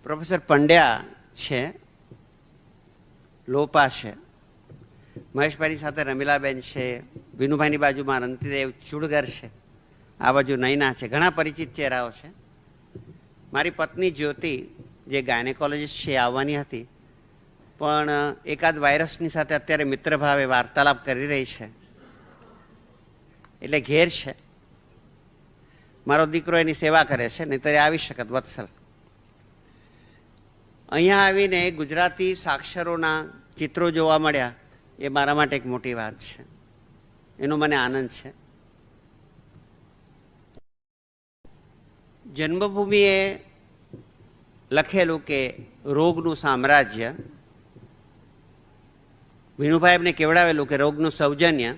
Professor Pandya છે, લોપા છે, મહેશભાઈની સાથે રમીલાબેન છે, વિનુભાઈની બાજુમાં રંતીદેવ ચુડગર છે, આ બાજુ નૈના છે, ઘણા પરિચિત ચહેરાઓ છે. મારી પત્ની જ્યોતિ જે ગાયનેકોલોજીસ્ટ છે આવવાની હતી, પણ એકાદ વાયરસની સાથે અત્યારે મિત્રભાવે વાર્તાલાપ કરી રહી છે એટલે ઘેર છે. મારો દીકરો એની સેવા કરે છે, નહીંતર આવી શકત વત્સલ. અહીંયા આવીને ગુજરાતી સાક્ષરોના ચિત્રો જોવા મળ્યા એ મારા માટે એક મોટી વાત છે, એનો મને આનંદ છે. જન્મભૂમિએ લખેલું કે રોગનું સામ્રાજ્ય, વિનુભાઈ એમને કેવડાવેલું કે રોગનું સૌજન્ય.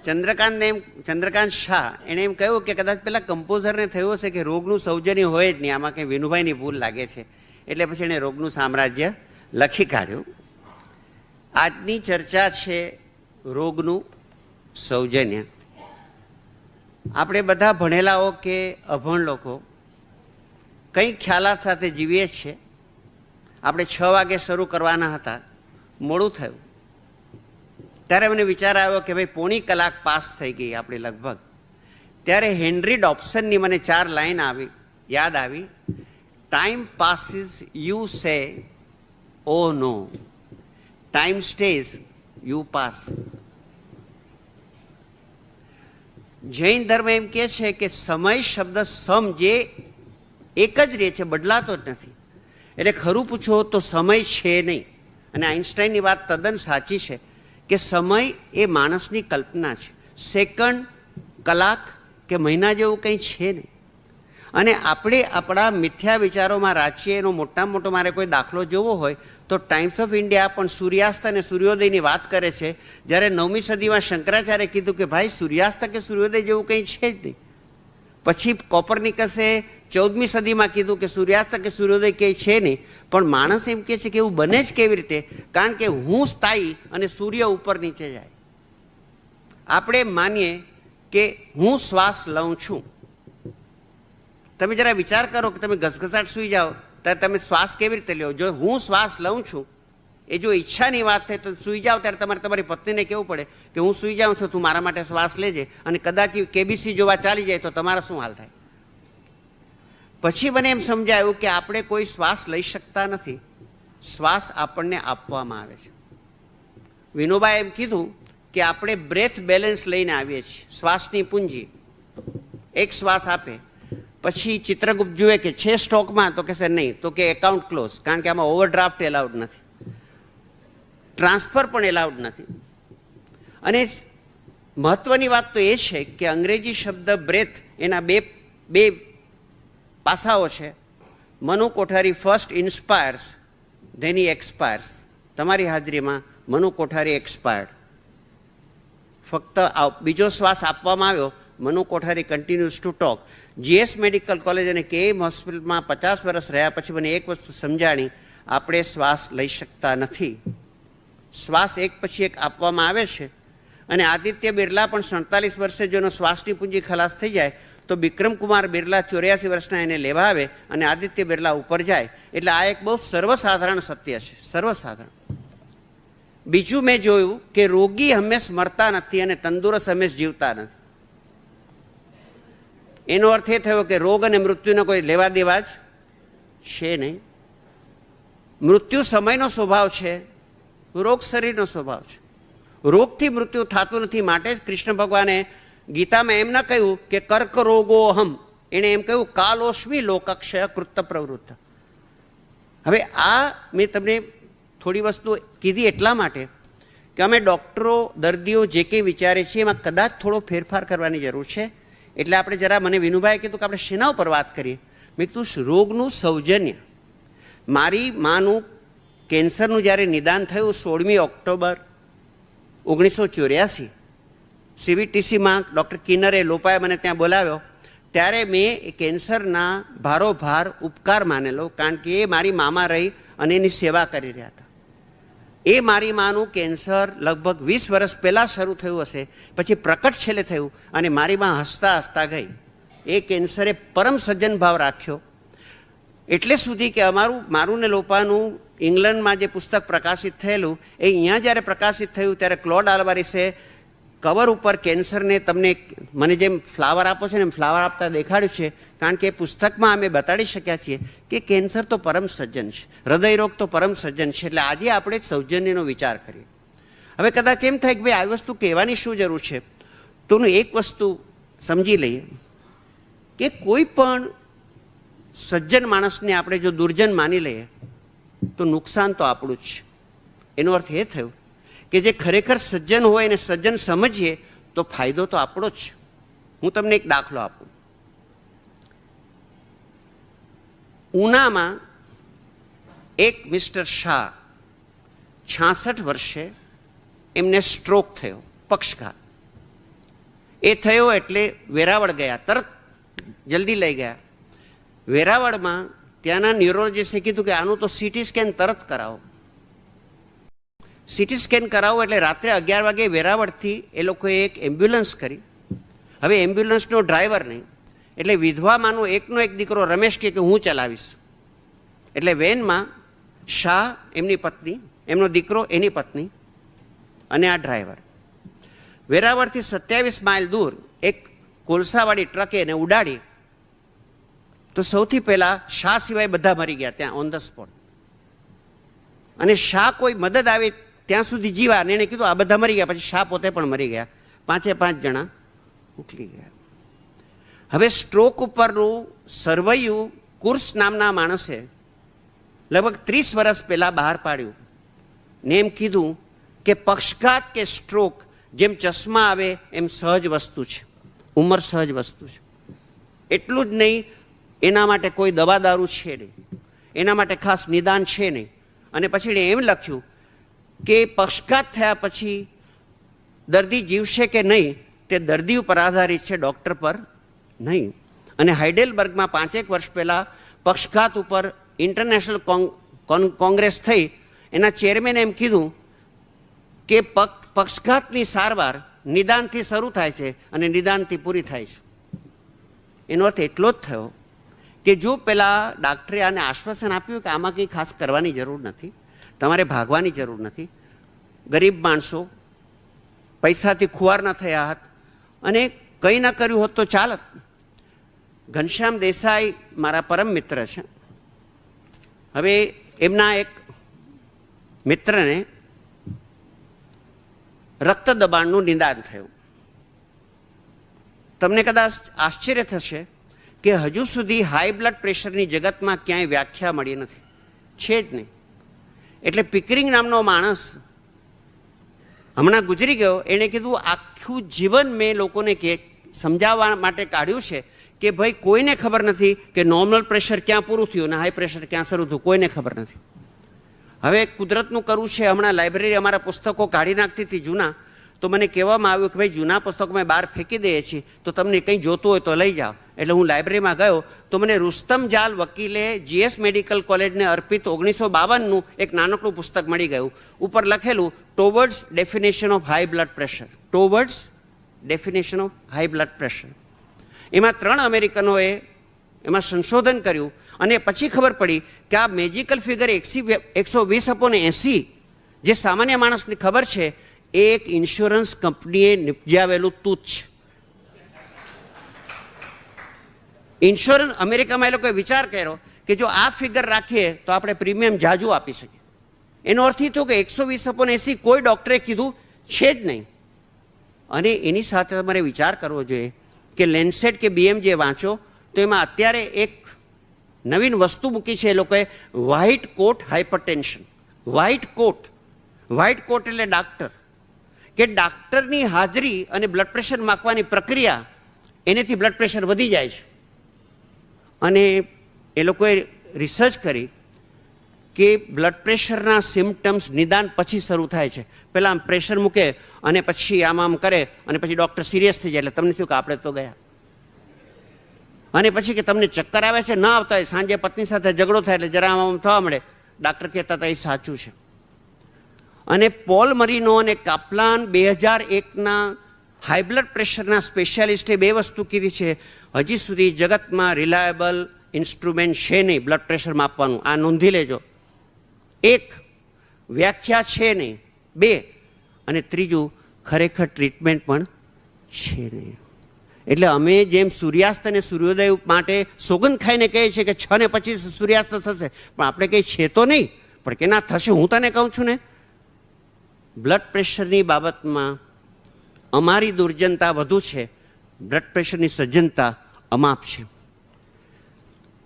ચંદ્રકાંત શાહ એણે એમ કહ્યું કે કદાચ પેલા કમ્પોઝરને થયું હશે કે રોગનું સૌજન્ય હોય જ નહીં, આમાં કંઈ વિનુભાઈની ભૂલ લાગે છે, એટલે પછી એણે રોગનું સામ્રાજ્ય લખી કાઢ્યું. આજની ચર્ચા છે રોગનું સૌજન્ય. આપણે બધા ભણેલાઓ કે અભણ લોકો કંઈ ખ્યાલાત સાથે જીવીએ છીએ. આપણે 6 વાગે શરૂ કરવાના હતા, મોડું થયું, ત્યારે મને વિચાર આવ્યો કે ભાઈ 1.25 કલાક પાસ થઈ ગઈ આપણી લગભગ. ત્યારે હેનરી ડોબ્સનની મને 4 લાઈન યાદ આવી. Time passes you say oh no, time stays you pass. Jain ધર્મ એમ કહે છે કે સમય શબ્દ સમ જે એક જ રહે છે, બદલાતો જ નથી. એટલે ખરું પૂછો તો સમય છે નહીં. અને આઇન્સ્ટાઈનની વાત તદ્દન સાચી છે કે સમય એ માણસની કલ્પના છે. સેકન્ડ, કલાક કે મહિના જેવું કંઈ છે નહીં. અને આપણે આપણા મિથ્યા વિચારોમાં રાચીએ. એનો મોટામાં મોટો મારે કોઈ દાખલો જોવો હોય તો ટાઈમ્સ ઓફ ઇન્ડિયા પણ સૂર્યાસ્ત અને સૂર્યોદયની વાત કરે છે. જ્યારે 9મી સદીમાં શંકરાચાર્ય કીધું કે ભાઈ સૂર્યાસ્ત કે સૂર્યોદય જેવું કંઈ છે જ નહીં. પછી કોપરનિકસે 14મી સદીમાં કીધું કે સૂર્યાસ્ત કે સૂર્યોદય કંઈ છે નહીં. પણ માણસ એમ કહે છે કે એવું બને જ કેવી રીતે? કારણ કે હું સ્થાયી અને સૂર્ય ઉપર નીચે જાય. આપણે માનીએ કે હું શ્વાસ લઉં છું. તમે જરા વિચાર કરો કે તમે ઘસઘસાટ સૂઈ જાઓ ત્યારે તમે શ્વાસ કેવી રીતે લ્યો? જો હું શ્વાસ લઉં છું એ જો ઈચ્છાની વાત થાય તો સૂઈ જાઓ ત્યારે તમારે તમારી પત્નીને કહેવું પડે કે હું સૂઈ જાઉં છું, તું મારા માટે શ્વાસ લેજે. અને કદાચ કેબીસી જોવા ચાલી જાય તો તમારા શું હાલ થાય? પછી મને એમ સમજાયું કે આપણે કોઈ શ્વાસ લઈ શકતા નથી, શ્વાસ આપણને આપવામાં આવે છે. વિનોબાએ એમ કીધું કે આપણે બ્રેથ બેલેન્સ લઈને આવીએ છીએ, શ્વાસની પૂંજી. એક શ્વાસ આપે પછી ચિત્રગુપ્ત જુએ કે છે સ્ટોકમાં, તો કહેશે નહીં, તો કે એકાઉન્ટ ક્લોઝ, કારણ કે આમાં ઓવરડ્રાફ્ટ એલાઉડ નથી, ટ્રાન્સફર પણ એલાઉડ નથી. અને મહત્વની વાત તો એ છે કે અંગ્રેજી શબ્દ બ્રેથ એના બે પાસાઓ છે. મનુ કોઠારી ફર્સ્ટ ઇન્સ્પાયર્સ ધેન હી એક્સપાયર્સ. તમારી હાજરીમાં મનુ કોઠારી એક્સપાયર્ડ. ફક્ત બીજો શ્વાસ આપવામાં આવ્યો, Manu Kothari continues to talk. GS medical college અને KM હોસ્પિટલમાં 50 વર્ષ રહ્યા પછી મને એક વસ્તુ સમજાણી, આપણે શ્વાસ લઈ શકતા નથી. શ્વાસ એક પછી એક આપવામાં આવે છે. અને આદિત્ય બિરલા પણ 47 વર્ષે જેનો શ્વાસની પૂંજી ખલાસ થઈ જાય તો બિક્રમકુમાર બિરલા 84 વર્ષના એને લેવા આવે અને આદિત્ય બિરલા ઉપર જાય. એટલે આ એક બહુ સર્વસાધારણ સત્ય છે, સર્વસાધારણ. બીજું મેં જોયું કે રોગી હંમેશ મરતા નથી અને તંદુરસ્ત હંમેશ જીવતા નથી. એનો અર્થ એ થયો કે રોગ અને મૃત્યુનો કોઈ લેવા દેવા જ છે નહીં. મૃત્યુ સમયનો સ્વભાવ છે, રોગ શરીરનો સ્વભાવ છે. રોગથી મૃત્યુ થતું નથી. માટે જ કૃષ્ણ ભગવાને ગીતામાં એમ ના કહ્યું કે કર્ક રોગો અહમ, એણે એમ કહ્યું કાલોશ્મી લોકક્ષય કૃત પ્રવૃત્ત. હવે આ મેં તમને થોડી વસ્તુ કીધી એટલા માટે કે અમે ડૉક્ટરો દર્દીઓ જે કંઈ વિચારે છીએ એમાં કદાચ થોડો ફેરફાર કરવાની જરૂર છે. એટલે આપણે જરા, મને વિનુભાઈએ કીધું કે આપણે શેના ઉપર વાત કરીએ. મેં કીધું રોગનું સૌજન્ય. મારી માનું કેન્સરનું જ્યારે નિદાન થયું 16મી ઓક્ટોબર 1984 CVTCમાં ડૉક્ટર કિન્નરે લોપાએ મને ત્યાં બોલાવ્યો. ત્યારે મેં એ કેન્સરના ભારોભાર ઉપકાર માનેલો, કારણ કે એ મારી મામા રહી અને એની સેવા કરી રહ્યા હતા. એ મારી માનું કેન્સર લગભગ 20 વર્ષ પહેલાં શરૂ થયું હશે, પછી પ્રકટ છેલ્લે થયું અને મારી માં હસતા હસતા ગઈ. એ કેન્સરે પરમ સજ્જન ભાવ રાખ્યો. એટલે સુધી કે મારું ને લોપાનું ઇંગ્લેન્ડમાં જે પુસ્તક પ્રકાશિત થયેલું એ અહીંયા જ્યારે પ્રકાશિત થયું ત્યારે ક્લોડ આલ્વારીસે કવર ઉપર કેન્સરને તમને મને જેમ ફ્લાવર આપો છે ને એમ ફ્લાવર આપતા દેખાડ્યું છે, કારણ કે એ પુસ્તકમાં અમે બતાડી શક્યા છીએ કે કેન્સર તો પરમ સજ્જન છે, હૃદયરોગ તો પરમ સજ્જન છે. એટલે આજે આપણે એક સૌજન્યનો વિચાર કરીએ. હવે કદાચ એમ થાય કે ભાઈ આ વસ્તુ કહેવાની શું જરૂર છે, તો એક વસ્તુ સમજી લઈએ કે કોઈ પણ સજ્જન માણસને આપણે જો દુર્જન માની લઈએ તો નુકસાન તો આપણું જ છે. એનો અર્થ એ થયો કે જે ખરેખર સજ્જન હોય એને સજ્જન સમજીએ તો ફાયદો તો આપણો જ. હું તમને એક દાખલો આપું. ઉનામાં એક મિસ્ટર શાહ 66 વર્ષે એમને સ્ટ્રોક થયો, પક્ષઘાત. એ થયો એટલે વેરાવળ ગયા, તરત જલ્દી લઈ ગયા. વેરાવળમાં ત્યાંના ન્યુરોલોજીસ્ટે કીધું કે આનું તો સીટી સ્કેન તરત કરાવો. સીટી સ્કેન કરાવો એટલે રાત્રે 11 વાગે વેરાવળથી એ લોકોએ એક એમ્બ્યુલન્સ કરી. હવે એમ્બ્યુલન્સનો ડ્રાઈવર નહીં, એટલે વિધવામાંનો એકનો એક દીકરો રમેશ કે હું ચલાવીશ. એટલે વેનમાં શાહ, એમની પત્ની, એમનો દીકરો, એની પત્ની અને આ ડ્રાઈવર. વેરાવળથી 27 માઇલ દૂર એક કોલસાવાળી ટ્રકે એને ઉડાડી. તો સૌથી પહેલાં શાહ સિવાય બધા મરી ગયા ત્યાં ઓન ધ સ્પોટ. અને શાહ કોઈ મદદ આવે ત્યાં સુધી જીવા, અને એણે કીધું આ બધા મરી ગયા. પછી શાહ પોતે પણ મરી ગયા. 5 જણા ઉકલી ગયા. હવે સ્ટ્રોક ઉપરનું સર્વૈયું કુર્સ નામના માણસે લગભગ 30 વર્ષ પહેલાં બહાર પાડ્યું ને એમ કીધું કે પક્ષઘાત કે સ્ટ્રોક જેમ ચશ્મા આવે એમ સહજ વસ્તુ છે, ઉંમર સહજ વસ્તુ છે. એટલું જ નહીં, એના માટે કોઈ દવા દારૂ છે નહીં, એના માટે ખાસ નિદાન છે નહીં. અને પછી એણે એમ લખ્યું કે પક્ષઘાત થયા પછી દર્દી જીવશે કે નહીં તે દર્દી ઉપર આધારિત છે, ડૉક્ટર પર નહીં. અને હાઇડેલબર્ગમાં 5 વર્ષ પહેલાં પક્ષઘાત ઉપર ઇન્ટરનેશનલ કોંગ્રેસ થઈ. એના ચેરમેને એમ કીધું કે પક્ષઘાતની સારવાર નિદાનથી શરૂ થાય છે અને નિદાનથી પૂરી થાય છે. એનો અર્થ એટલો જ થયો કે જો પેલા ડાક્ટરે આને આશ્વાસન આપ્યું કે આમાં કંઈ ખાસ કરવાની જરૂર નથી, તમારે ભાગવાની જરૂર નથી, ગરીબ માણસો પૈસાથી ખુવાર ન થયા હોત અને કંઈ ન કર્યું હોત તો ચાલત. ઘનશ્યામ દેસાઈ મારા પરમ મિત્ર છે. હવે એમના એક મિત્રને રક્ત દબાણનું નિદાન થયું. તમને કદાચ આશ્ચર્ય થશે કે હજુ સુધી હાઈ બ્લડ પ્રેશરની જગતમાં ક્યાંય વ્યાખ્યા મળી નથી, છે જ નહીં. એટલે પિકરિંગ નામનો માણસ હમણાં ગુજરી ગયો, એણે કીધું આખું જીવન મેં લોકોને સમજાવવા માટે કાઢ્યું છે કે ભાઈ કોઈને ખબર નથી કે નોર્મલ પ્રેશર ક્યાં પૂરું થયું અને હાઈ પ્રેશર ક્યાં શરૂ થયું, કોઈને ખબર નથી. હવે કુદરતનું કરવું છે. હમણાં લાઇબ્રેરી અમારા પુસ્તકો કાઢી નાખતી હતી જૂના, તો મને કહેવામાં આવ્યું કે ભાઈ જૂના પુસ્તકો અમે બહાર ફેંકી દઈએ છીએ, તો તમને કંઈ જોતું હોય તો લઈ જાઓ. એટલે હું લાઇબ્રેરીમાં ગયો તો મને રુસ્તમ જાલ વકીલે GS મેડિકલ કોલેજને અર્પિત 1952નું એક નાનકડું પુસ્તક મળી ગયું. ઉપર લખેલું towards definition of high blood pressure, towards definition of high blood pressure. એમાં 3 અમેરિકનોએ એમાં સંશોધન કર્યું અને પછી ખબર પડી કે આ મેજિકલ ફિગર 120/80 જે સામાન્ય માણસને ખબર છે એ એક ઇન્સ્યોરન્સ કંપનીએ નિપજાવેલું તૂત છે. ઇન્સ્યોરન્સ અમેરિકામાં એ લોકોએ વિચાર કર્યો કે જો આ ફિગર રાખીએ તો આપણે પ્રીમિયમ જાજુ આપી શકીએ. એનો અર્થ એ થયો કે 120/80 કોઈ ડૉક્ટરે કીધું છે જ નહીં. અને એની સાથે તમારે વિચાર કરવો જોઈએ કે લેન્સેટ કે BMJ વાંચો તો એમાં અત્યારે એક નવીન વસ્તુ મૂકી છે એ લોકોએ, વ્હાઇટ કોટ હાઇપરટેન્શન. વ્હાઇટ કોટ એટલે ડાક્ટર, કે ડાક્ટરની હાજરી અને બ્લડ પ્રેશર માપવાની પ્રક્રિયા એનેથી બ્લડ પ્રેશર વધી જાય છે. અને એ લોકોએ રિસર્ચ કરી કે બ્લડ પ્રેશરના સિમ્પટમ્સ નિદાન પછી શરૂ થાય છે. પહેલાં આમ પ્રેશર મૂકે અને પછી આમ કરે અને પછી ડૉક્ટર સિરિયસ થઈ જાય એટલે તમને થયું કે આપણે તો ગયા. અને પછી કે તમને ચક્કર આવે છે, ન આવતા હોય, સાંજે પત્ની સાથે ઝઘડો થાય એટલે જરા આમ થવા મળે, ડાક્ટર કહેતા હતા એ સાચું છે. અને પોલ મરીનો અને કાપલાન 2001ના હાઈ બ્લડ પ્રેશરના સ્પેશિયાલિસ્ટે 2 વસ્તુ કીધી છે હજી સુધી જગતમાં રિલાયબલ ઇન્સ્ટ્રુમેન્ટ છે નહીં બ્લડ પ્રેશર માપવાનું, આ નોંધી લેજો. 1, વ્યાખ્યા છે નહીં. 2, અને 3, ખરેખર ટ્રીટમેન્ટ પણ છે નહીં. એટલે અમે જેમ સૂર્યાસ્ત અને સૂર્યોદય માટે સોગંદ ખાઈને કહીએ છીએ કે 6:25 સૂર્યાસ્ત થશે, પણ આપણે કંઈ છે તો નહીં. પણ કે ના થશે, હું તને કહું છું ને. બ્લડ પ્રેશરની બાબતમાં અમારી દુર્જનતા વધુ છે, બ્લડ પ્રેશરની સજ્જનતા અમાપ છે.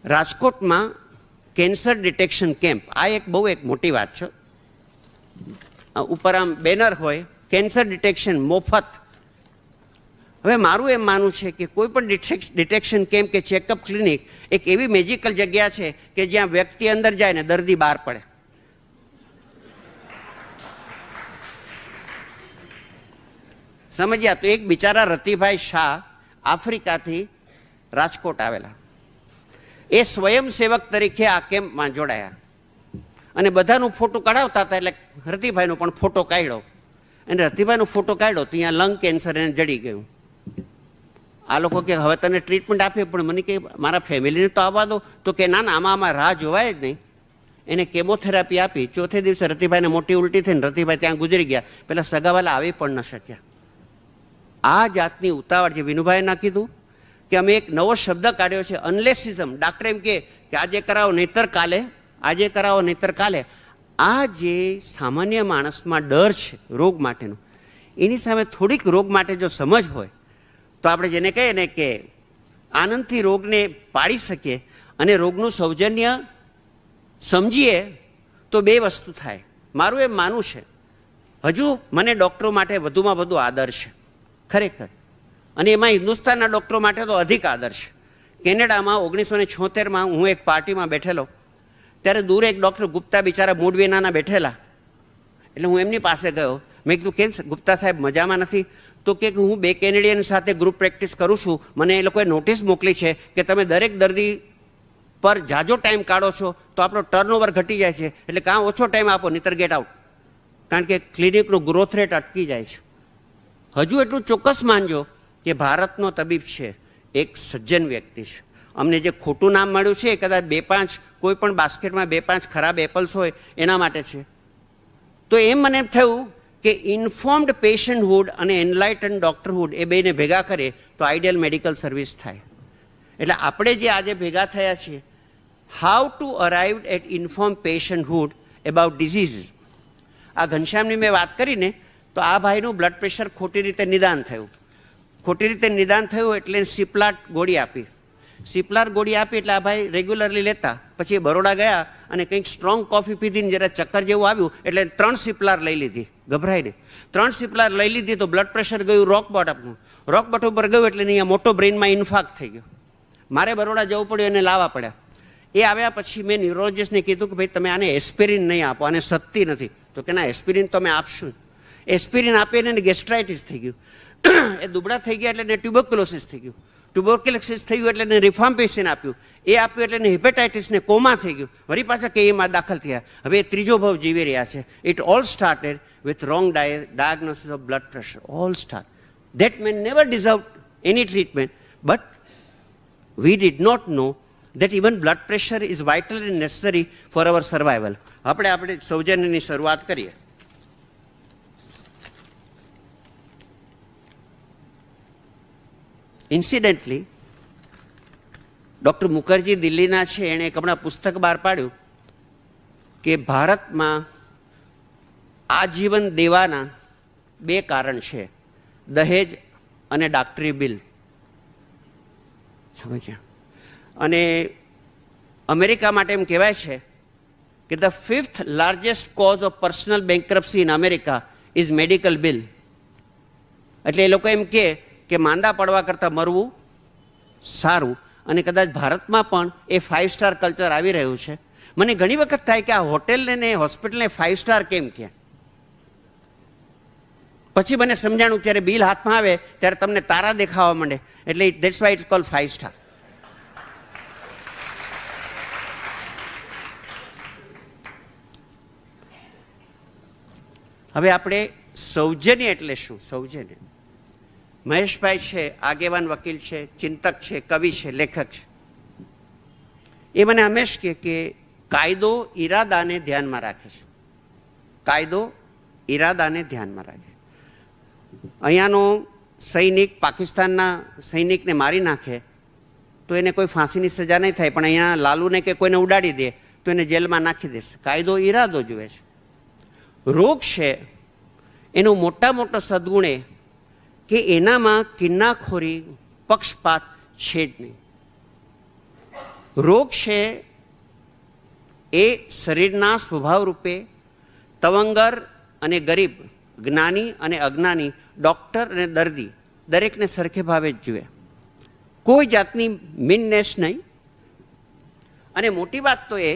રાજકોટમાં કેન્સર ડિટેક્શન કેમ્પ, આ બહુ એક મોટી વાત છે. ઉપર આમ બેનર હોય, કેન્સર ડિટેક્શન મફત. હવે મારું એમ માનવું છે કે કોઈ પણ ડિટેક્શન કેમ્પ કે ચેકઅપ ક્લિનિક એક એવી મેજિકલ જગ્યા છે કે જ્યાં વ્યક્તિ અંદર જાય ને દર્દી બહાર પડે. સમજ્યા? તો એક બિચારા રતિભાઈ શાહ આફ્રિકાથી રાજકોટ આવેલા, એ સ્વયંસેવક તરીકે આ કેમ્પમાં જોડાયા અને બધાનું ફોટો કઢાવતા હતા. એટલે રતિભાઈનો પણ ફોટો કાઢ્યો અને રતિભાઈનો ફોટો કાઢ્યો તો અહીંયા લંગ કેન્સર એને જડી ગયું. આ લોકો કે હવે તને ટ્રીટમેન્ટ આપીએ, પણ મને કે મારા ફેમિલીને તો આવવા દો. તો કે ના ના, આમાં રાહ જોવાય જ નહીં. એને કેમોથેરાપી આપી. ચોથે દિવસે રતિભાઈને મોટી ઉલટી થઈને રતિભાઈ ત્યાં ગુજરી ગયા. પેલા સગાવાલા આવી પણ ન શક્યા. આ જાતની ઉતાવળ જે વિનુભાઈએ ના કીધું કે અમે એક નવો શબ્દ કાઢ્યો છે, અનલેસિઝમ. ડાક્ટર એમ કે આજે કરાવો નહીતર કાલે, આજે કરાવો નહીતર કાલે. આ જે સામાન્ય માણસમાં ડર છે રોગ માટેનો, એની સામે થોડીક રોગ માટે જો સમજ હોય તો આપણે જેને કહીએ ને કે આનંદથી રોગને પાડી શકીએ અને રોગનું સૌજન્ય સમજીએ તો 2 વસ્તુ થાય. મારું એમ માનવું છે, હજુ મને ડૉક્ટરો માટે વધુમાં વધુ આદર છે ખરેખર, અને એમાં હિન્દુસ્તાનના ડૉક્ટરો માટે તો અધિક આદર છે. કેનેડામાં 1976માં હું એક પાર્ટીમાં બેઠેલો, ત્યારે દૂર એક ડૉક્ટર ગુપ્તા બિચારા મૂળવીનાના બેઠેલા. એટલે હું એમની પાસે ગયો. મેં કીધું કેમ ગુપ્તા સાહેબ મજામાં નથી? તો કે હું 2 કેનેડિયન સાથે ગ્રુપ પ્રેક્ટિસ કરું છું, મને એ લોકોએ નોટિસ મોકલી છે કે તમે દરેક દર્દી પર જાજો ટાઈમ કાઢો છો તો આપણો ટર્નઓવર ઘટી જાય છે, એટલે કાં ઓછો ટાઈમ આપો નહીતર ગેટ આઉટ, કારણ કે ક્લિનિકનો ગ્રોથ રેટ અટકી જાય છે. હજુ એટલું ચોક્કસ માનજો કે ભારતનો તબીબ છે એક સજ્જન વ્યક્તિ છે. અમને જે ખોટું નામ મળ્યું છે એ કદાચ 2-5 કોઈ પણ બાસ્કેટમાં 2-5 ખરાબ એપલ્સ હોય એના માટે છે. તો એમ મને એમ થયું કે ઇન્ફોર્મ્ડ પેશન્ટહુડ અને એનલાઇટન ડૉક્ટરહુડ એ બેને ભેગા કરીએ તો આઈડિયલ મેડિકલ સર્વિસ થાય. એટલે આપણે જે આજે ભેગા થયા છીએ, how to arrive at inform patienthood about disease. આ ઘનશ્યામની મેં વાત કરીને તો આ ભાઈનું બ્લડ પ્રેશર ખોટી રીતે નિદાન થયું. ખોટી રીતે નિદાન થયું એટલે સિપ્લાટ ગોળી આપી. સિપ્લાટ ગોળી આપી એટલે આ ભાઈ રેગ્યુલરલી લેતા. પછી એ બરોડા ગયા અને કંઈક સ્ટ્રોંગ કોફી પીધીને જરા ચક્કર જેવું આવ્યું એટલે 3 સિપ્લાર લઈ લીધી ગભરાઈને. 3 સિપ્લાર લઈ લીધી તો બ્લડ પ્રેશર ગયું રોક બોટમનું. રોક બોટમ પર ગયું એટલે અહીંયા મોટો બ્રેઇનમાં ઇન્ફાક્ટ થઈ ગયો. મારે બરોડા જવું પડ્યું અને લાવવા પડ્યા. એ આવ્યા પછી મેં ન્યુરોલોજિસ્ટને કીધું કે ભાઈ તમે આને એસ્પિરિન નહીં આપો, આને સત્તી નથી. તો કે ના એસ્પિરિન તો અમે આપશું. એસ્પિરિન આપીને એને ગેસ્ટ્રાઇટિસ થઈ ગયું. એ દુબળા થઈ ગયા એટલે એને ટ્યુબરક્યુલોસિસ થઈ ગયું. ટ્યુબરક્યુલોસિસ થઈ ગયું એટલે એને રિફામ્પિસિન આપ્યું. એ આપ્યું એટલે એને હિપેટાઇટિસને કોમા થઈ ગયું. વળી પાછા કેઈમાં દાખલ થયા. હવે એ ત્રીજો ભાવ જીવી રહ્યા છે. It all started with wrong diagnosis of blood pressure. All start. That man never deserved any treatment, but we did not know that even blood pressure is vital and necessary for our survival. આપણે સૌજન્યની શરૂઆત કરીએ. ઇન્સિડેન્ટલી doctor Mukherjee દિલ્હીના છે, એણે એક હમણાં પુસ્તક બહાર પાડ્યું કે ભારતમાં આજીવન દેવાના 2 કારણ છે, દહેજ અને ડાક્ટરી બિલ. સમજ્યા? અને અમેરિકા માટે એમ કહેવાય છે કે the 5th largest cause of personal bankruptcy in America is medical bill. એટલે એ લોકો એમ કે માંદા પડવા કરતાં મરવું સારું. અને કદાચ ભારતમાં પણ એ 5 સ્ટાર કલ્ચર આવી રહ્યું છે. મને ઘણી વખત થાય કે આ હોટેલને ને હોસ્પિટલને 5 સ્ટાર કેમ કે? પછી મને સમજાણું ત્યારે બિલ હાથમાં આવે ત્યારે તમને તારા દેખાવા માંડે, એટલે that's why it's called 5 star. હવે આપણે સૌજન્ય એટલે શું? સૌજન્ય, મહેશભાઈ છે, આગેવાન વકીલ છે, ચિંતક છે, કવિ છે, લેખક છે. એ મને હંમેશ કહે કે કાયદો ઈરાદાને ધ્યાનમાં રાખે છે, કાયદો ઈરાદાને ધ્યાનમાં રાખે છે. અહીંયાનો સૈનિક પાકિસ્તાનના સૈનિકને મારી નાખે તો એને કોઈ ફાંસીની સજા નહીં થાય, પણ અહીંયા લાલુને કે કોઈને ઉડાડી દે તો એને જેલમાં નાખી દેશે. કાયદો ઈરાદો જુએ છે. રોગ છે એનો મોટા મોટો સદગુણ એ કે એનામાં કિન્નાખોરી, પક્ષપાત છે જ નહીં. રોગ છે એ શરીરના સ્વભાવ રૂપે તવંગર અને ગરીબ, જ્ઞાની અને અજ્ઞાની, ડૉક્ટર અને દર્દી દરેકને સરખે ભાવે જ જુએ, કોઈ જાતની મીનનેસ નહીં. અને મોટી વાત તો એ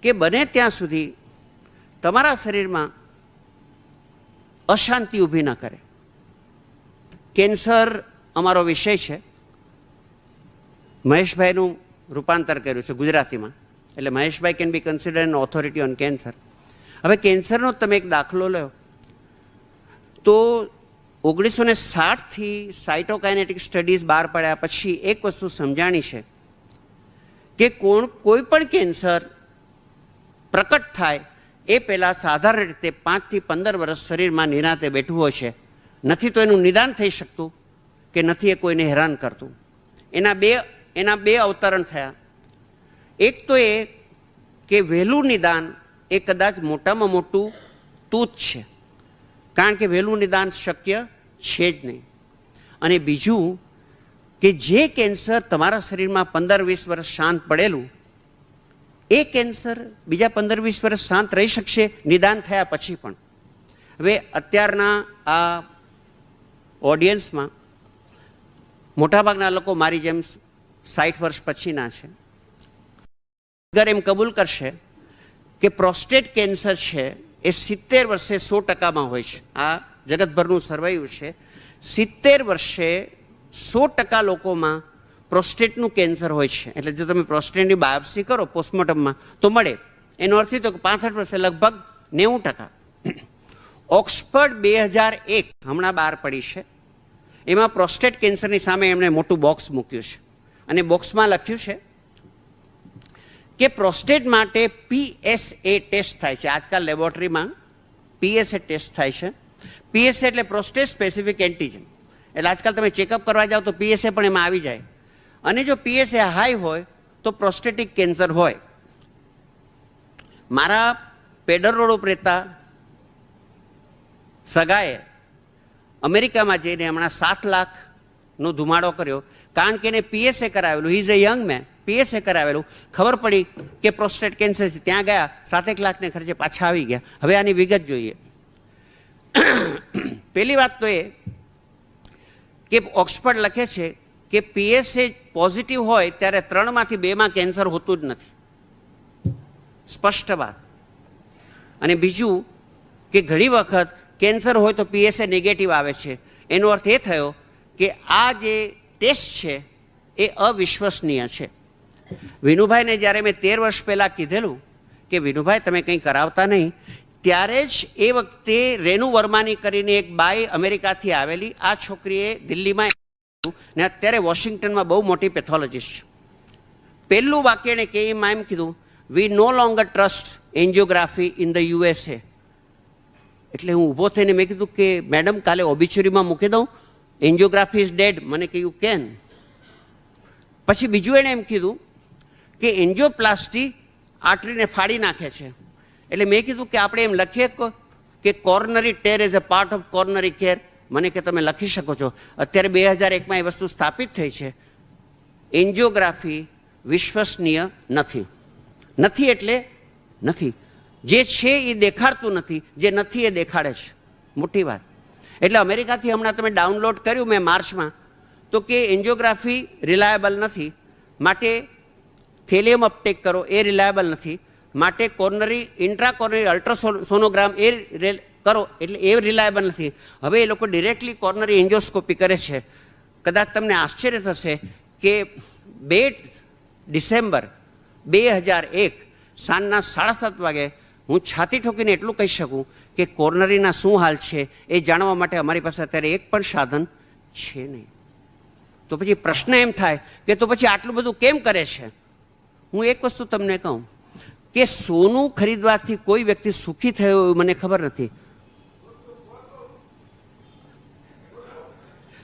કે બને ત્યાં સુધી તમારા શરીરમાં અશાંતિ ઊભી ન કરે. કેન્સર અમારો વિષય છે. મહેશભાઈનું રૂપાંતર કર્યું છે ગુજરાતીમાં, એટલે Maheshbhai can be considered an authority on cancer. હવે કેન્સરનો તમે એક દાખલો લો તો 1960થી સાઇટોકાઇનેટિક સ્ટડીઝ બહાર પડ્યા પછી એક વસ્તુ સમજાણી છે કે કોઈ પણ કેન્સર પ્રકટ થાય એ પહેલાં સાધારણ રીતે 5 થી 15 વર્ષ શરીરમાં નિરાંતે બેઠવું હોય છે. નથી તો એનું નિદાન થઈ શકતું કે નથી એ કોઈને હેરાન કરતું. એના બે અવતરણ થયા. એક તો એ કે વહેલું નિદાન એ કદાચ મોટામાં મોટું તૂત છે, કારણ કે વહેલું નિદાન શક્ય છે જ નહીં. અને બીજું કે જે કેન્સર તમારા શરીરમાં 15-20 વર્ષ શાંત પડેલું, એ કેન્સર બીજા 15-20 વર્ષ શાંત રહી શકશે નિદાન થયા પછી પણ. હવે અત્યારના આ ઓડિયન્સમાં મોટાભાગના લોકો મારી જેમ 60 વર્ષ પછીના છે. અગર એમ કબૂલ કરશે કે પ્રોસ્ટેટ કેન્સર છે એ 70 વર્ષે 100%માં હોય છે. આ જગતભરનું સર્વાયું છે. 70 વર્ષે 100% લોકોમાં પ્રોસ્ટેટનું કેન્સર હોય છે. એટલે જો તમે પ્રોસ્ટેટની બાયોપ્સી કરો પોસ્ટમોર્ટમમાં તો મળે. એનો અર્થ એ તો કે 65 વર્ષે લગભગ 90%. ઓક્સફર્ડ 2001 હમણાં બહાર પડી છે, એમાં પ્રોસ્ટેટ કેન્સરની સામે એમણે મોટું બોક્સ મૂક્યું છે અને બોક્સમાં લખ્યું છે કે પ્રોસ્ટેટ માટે PSA ટેસ્ટ થાય છે. આજકાલ લેબોરેટરીમાં PSA ટેસ્ટ થાય છે. PSA એટલે પ્રોસ્ટેટ સ્પેસિફિક એન્ટીજન. એટલે આજકાલ તમે ચેકઅપ કરવા જાઓ તો PSA પણ એમાં આવી જાય. અને જો PSA હાઈ હોય તો પ્રોસ્ટેટિક કેન્સર હોય. મારા પેડર રોડ ઉપર રહેતા સગાએ અમેરિકામાં જઈને હમણાં 7 લાખનો ધુમાડો કર્યો, કારણ કે એને PSA કરાવેલું. He is a young man. PSA કરાવેલું, ખબર પડી કે પ્રોસ્ટેટ કેન્સર છે. ત્યાં ગયા, 7 લાખને ખર્ચે પાછા આવી ગયા. હવે આની વિગત જોઈએ. પહેલી વાત તો એ કે ઓક્સફર્ડ લખે છે કે PSA પોઝિટિવ હોય ત્યારે 3માંથી 2માં કેન્સર હોતું જ નથી. સ્પષ્ટ વાત. અને બીજું કે ઘણી વખત કેન્સર હોય તો PSA નેગેટિવ આવે છે. એનો અર્થ એ થયો કે આ જે ટેસ્ટ છે એ અવિશ્વસનીય છે. વિનુભાઈને જ્યારે મેં 13 વર્ષ પહેલાં કીધેલું કે વિનુભાઈ તમે કંઈ કરાવતા નહીં, ત્યારે જ એ વખતે રેનુ વર્માની કરીને એક બાઈ અમેરિકાથી આવેલી, આ છોકરીએ દિલ્હીમાં ને અત્યારે વોશિંગ્ટનમાં બહુ મોટી પેથોલોજીસ્ટ છે. પહેલું વાક્ય એણે કે એમાં એમ કીધું, we no longer trust angiography in the USA. એટલે હું ઊભો થઈને મેં કીધું કે મેડમ કાલે ઓબિચ્યુરીમાં મૂકી દઉં, એન્જિયોગ્રાફી ઇઝ ડેડ. મને કે યુ કેન. પછી બીજું એણે એમ કીધું કે એન્જિયોપ્લાસ્ટી આર્ટરીને ફાડી નાખે છે. એટલે મેં કીધું કે આપણે એમ લખીએ કે coronary tear as a part of coronary care. મને કે તમે લખી શકો છો. અત્યારે 2001માં એ વસ્તુ સ્થાપિત થઈ છે. એન્જિયોગ્રાફી વિશ્વસનીય નથી. નથી એટલે નથી. જે છે એ દેખાડતું નથી, જે નથી એ દેખાડે છે. મોટી વાત. એટલે અમેરિકાથી હમણાં તમે ડાઉનલોડ કર્યું મેં માર્ચમાં, તો કે એન્જિયોગ્રાફી રિલાયબલ નથી, માટે થેલિયમ અપટેક કરો એ રિલાયબલ નથી, માટે કોર્નરી ઇન્ટ્રાકોર્નરી અલ્ટ્રાસોનોગ્રામ એ કરો એટલે એ રિલાયબલ નથી. હવે એ લોકો ડિરેક્ટલી કોર્નરી એન્જિયોસ્કોપી કરે છે. કદાચ તમને આશ્ચર્ય થશે કે 2 ડિસેમ્બર 2001 સાંજના 7:30 વાગે હું છાતી ઠોકીને એટલું કહી શકું કે કોર્નરીના શું હાલ છે એ જાણવા માટે અમારી પાસે અત્યારે એક પણ સાધન છે નહીં. તો પછી પ્રશ્ન એમ થાય કે તો પછી આટલું બધું કેમ કરે છે? હું એક વસ્તુ તમને કહું કે સોનું ખરીદવાથી કોઈ વ્યક્તિ સુખી થયો એવું મને ખબર નથી.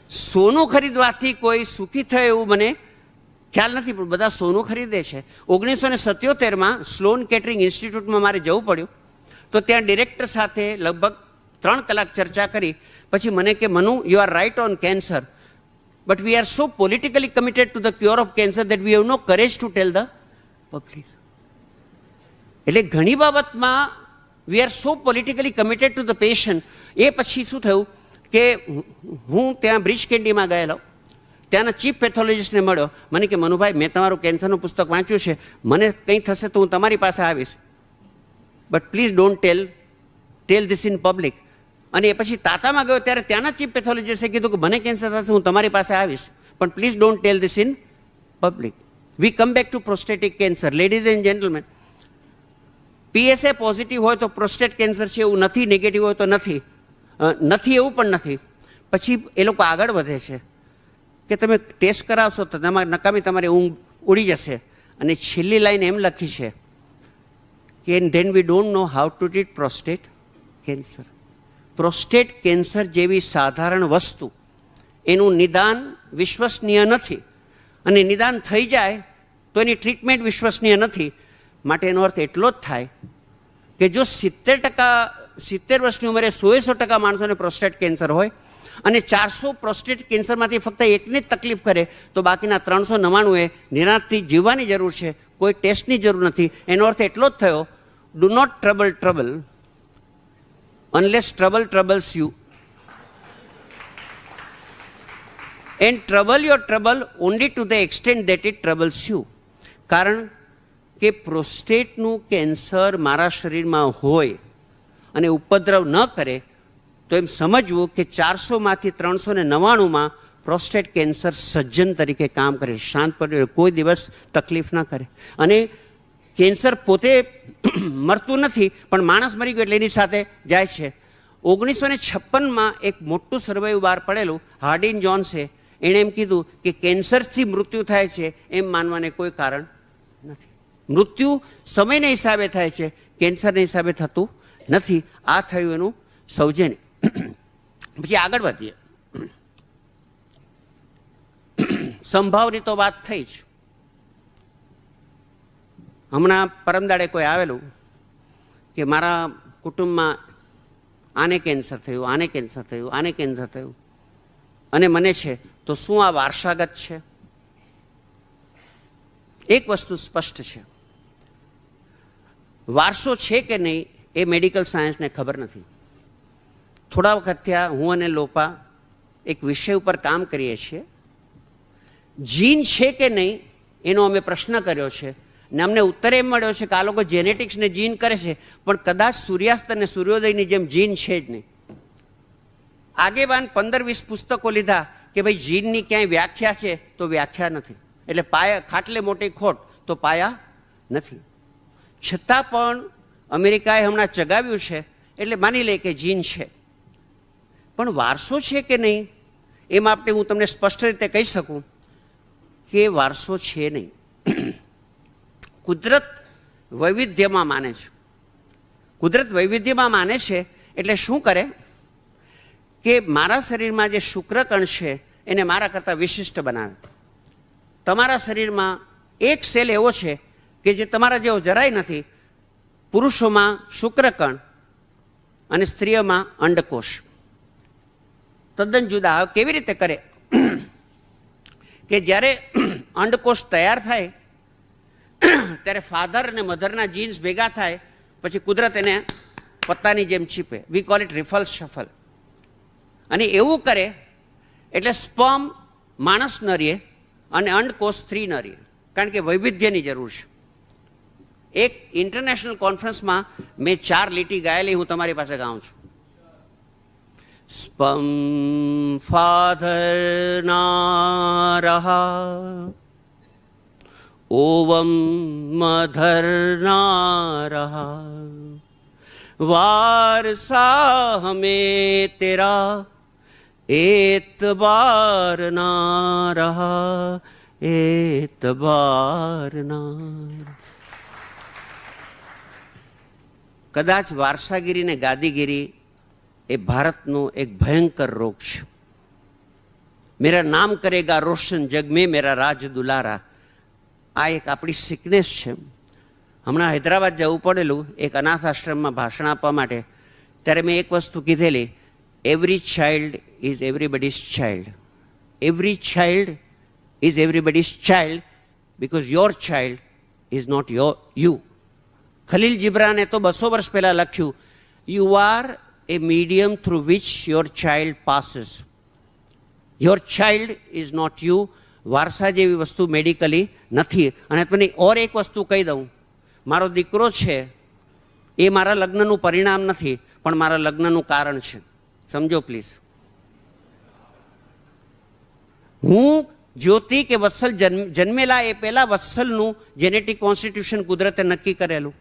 સોનું ખરીદવાથી કોઈ સુખી થયો એવું મને ખ્યાલ નથી, પણ બધા સોનું ખરીદે છે. 1977માં સ્લોન કેટરિંગ ઇન્સ્ટિટ્યૂટમાં મારે જવું પડ્યું, તો ત્યાં ડિરેક્ટર સાથે લગભગ 3 કલાક ચર્ચા કરી. પછી મને કે Manu, you are right on cancer, but we are so politically committed to the cure of cancer that we have no courage to tell the public. એટલે ઘણી બાબતમાં we are so politically committed to the patient. એ પછી શું થયું કે હું ત્યાં બ્રિજ કેન્ડીમાં ગયેલો, ત્યાંના ચીફ પેથોલોજીસ્ટને મળ્યો. મને કે મનુભાઈ, મેં તમારું કેન્સરનું પુસ્તક વાંચ્યું છે, મને કંઈ થશે તો હું તમારી પાસે આવીશ, but please don't tell this in public. અને એ પછી તાતામાં ગયો ત્યારે ત્યાંના ચીફ પેથોલોજીસ્ટે કીધું કે મને કેન્સર થશે, હું તમારી પાસે આવીશ, પણ please don't tell this in public. We come back to prostatic cancer. Ladies and gentlemen, PSA positive હોય તો પ્રોસ્ટેટ કેન્સર છે એવું નથી, નેગેટિવ હોય તો નથી, એવું પણ નથી. પછી એ લોકો આગળ વધે છે કે તમે ટેસ્ટ કરાવશો તો નકામી તમારી ઊંઘ ઉડી જશે. અને છેલ્લી લાઈન એમ લખી છે કે then we don't know how to treat prostate cancer. Prostate cancer જેવી સાધારણ વસ્તુ, એનું નિદાન વિશ્વસનીય નથી, અને નિદાન થઈ જાય તો એની ટ્રીટમેન્ટ વિશ્વસનીય નથી. માટે એનો અર્થ એટલો જ થાય કે જો 70 વર્ષની ઉંમરે 100% માણસોને પ્રોસ્ટેટ કેન્સર હોય અને 400 પ્રોસ્ટેટ કેન્સરમાંથી ફક્ત એકને જ તકલીફ કરે, તો બાકીના 399 નિરાંતથી જીવવાની જરૂર છે, કોઈ ટેસ્ટની જરૂર નથી. એનો અર્થ એટલો જ થયો, do not trouble unless trouble troubles you, and trouble your trouble only to the extent that it troubles you. કારણ કે પ્રોસ્ટેટનું કેન્સર મારા શરીરમાં હોય અને ઉપદ્રવ ન કરે તો એમ સમજવું કે 400માંથી 399માં પ્રોસ્ટેટ કેન્સર સજ્જન તરીકે કામ કરે, શાંત પડે, કોઈ દિવસ તકલીફ ના કરે. અને કેન્સર પોતે મરતું નથી, પણ માણસ મરી ગયો એટલે એની સાથે જાય છે. 1956માં એક મોટું સર્વે બહાર પડેલું, હાર્ડિન જોન્સે, એણે એમ કીધું કે કેન્સરથી મૃત્યુ થાય છે એમ માનવાને કોઈ કારણ નથી. મૃત્યુ સમયના હિસાબે થાય છે, કેન્સરના હિસાબે થતું નથી. આ થયું એનું સૌજન્ય. પછી આગળ વધીએ. સંભાવની તો વાત થઈ જ. હમણાં પરમદાડે કોઈ આવેલું કે મારા કુટુંબમાં આને કેન્સર થયું, આને કેન્સર થયું, આને કેન્સર થયું, અને મને છે, તો શું આ વારસાગત છે? એક વસ્તુ સ્પષ્ટ છે, વારસો છે કે નહીં એ મેડિકલ સાયન્સને ખબર નથી. થોડા વખત થયા હું અને લોપા એક વિષય ઉપર કામ કરીએ છીએ. જીન છે કે નહીં એનો અમે પ્રશ્ન કર્યો છે, ને અમને ઉત્તર એમ મળ્યો છે કે આ લોકો જેનેટિક્સને જીન કરે છે, પણ કદાચ સૂર્યાસ્ત અને સૂર્યોદયની જેમ જીન છે જ નહીં. આગેવાન 15-20 પુસ્તકો લીધા કે ભાઈ જીનની ક્યાંય વ્યાખ્યા છે, તો વ્યાખ્યા નથી. એટલે પાયા, ખાટલે મોટી ખોટ તો પાયા નથી. છતાં પણ અમેરિકાએ હમણાં ચગાવ્યું છે, એટલે માની લે કે જીન છે. પણ વારસો છે કે નહીં એ માટે હું તમને સ્પષ્ટ રીતે કહી શકું કે વારસો છે નહીં. કુદરત વૈવિધ્યમાં માને છે. કુદરત વૈવિધ્યમાં માને છે એટલે શું કરે કે મારા શરીરમાં જે શુક્રકણ છે એને મારા કરતાં વિશિષ્ટ બનાવે. તમારા શરીરમાં એક સેલ એવો છે કે જે તમારા જેવો જરાય નથી. પુરુષોમાં શુક્રકણ અને સ્ત્રીઓમાં અંડકોષ તદ્દન જુદા. કેવી રીતે કરે કે જ્યારે અંડકોષ તૈયાર થાય ત્યારે ફાધર અને મધરના જીન્સ ભેગા થાય, પછી કુદરત એને પત્તાની જેમ ચીપે. We call it riffle shuffle. અને એવું કરે એટલે સ્પર્મ માણસ ન રહે અને અંડકોષ સ્ત્રી ન રહે, કારણ કે વૈવિધ્યની જરૂર છે. એક ઇન્ટરનેશનલ કોન્ફરન્સમાં મેં 4 લીટી ગાયેલી, હું તમારી પાસે ગાઉં છું. સ્પર્મ ફાધર ના રહા, ओवम मधर ना रहा, वारसा हमें तेरा एतबार ना रहा, એતબારના. કદાચ વારસાગીરી ને ગાદીગીરી એ ભારતનો એક ભયંકર રોગ છે. મેરા નામ કરેગા રોશન જગ મેં મેરા રાજ દુલારા, આ એક આપણી સિકનેસ છે. હમણાં હૈદરાબાદ જવું પડેલું એક અનાથ આશ્રમમાં ભાષણ આપવા માટે, ત્યારે મેં એક વસ્તુ કીધેલી, every child is everybody's child. Every child is everybody's child because your child is not you. Khalil જિબ્રાને તો 200 વર્ષ પહેલા લખ્યું, you are a medium through which your child passes. Your child is not you. વારસા જેવી વસ્તુ medically નથી. અને તમને ઓર એક વસ્તુ કહી દઉં, મારો દીકરો છે એ મારા લગ્નનું પરિણામ નથી, પણ મારા લગ્નનું કારણ છે. સમજો પ્લીઝ. હું જ્યોતિ કે વત્સલ જન્મેલા એ પહેલા વત્સલનું જેનેટિક કોન્સ્ટિટ્યુશન કુદરતે નક્કી કરેલું.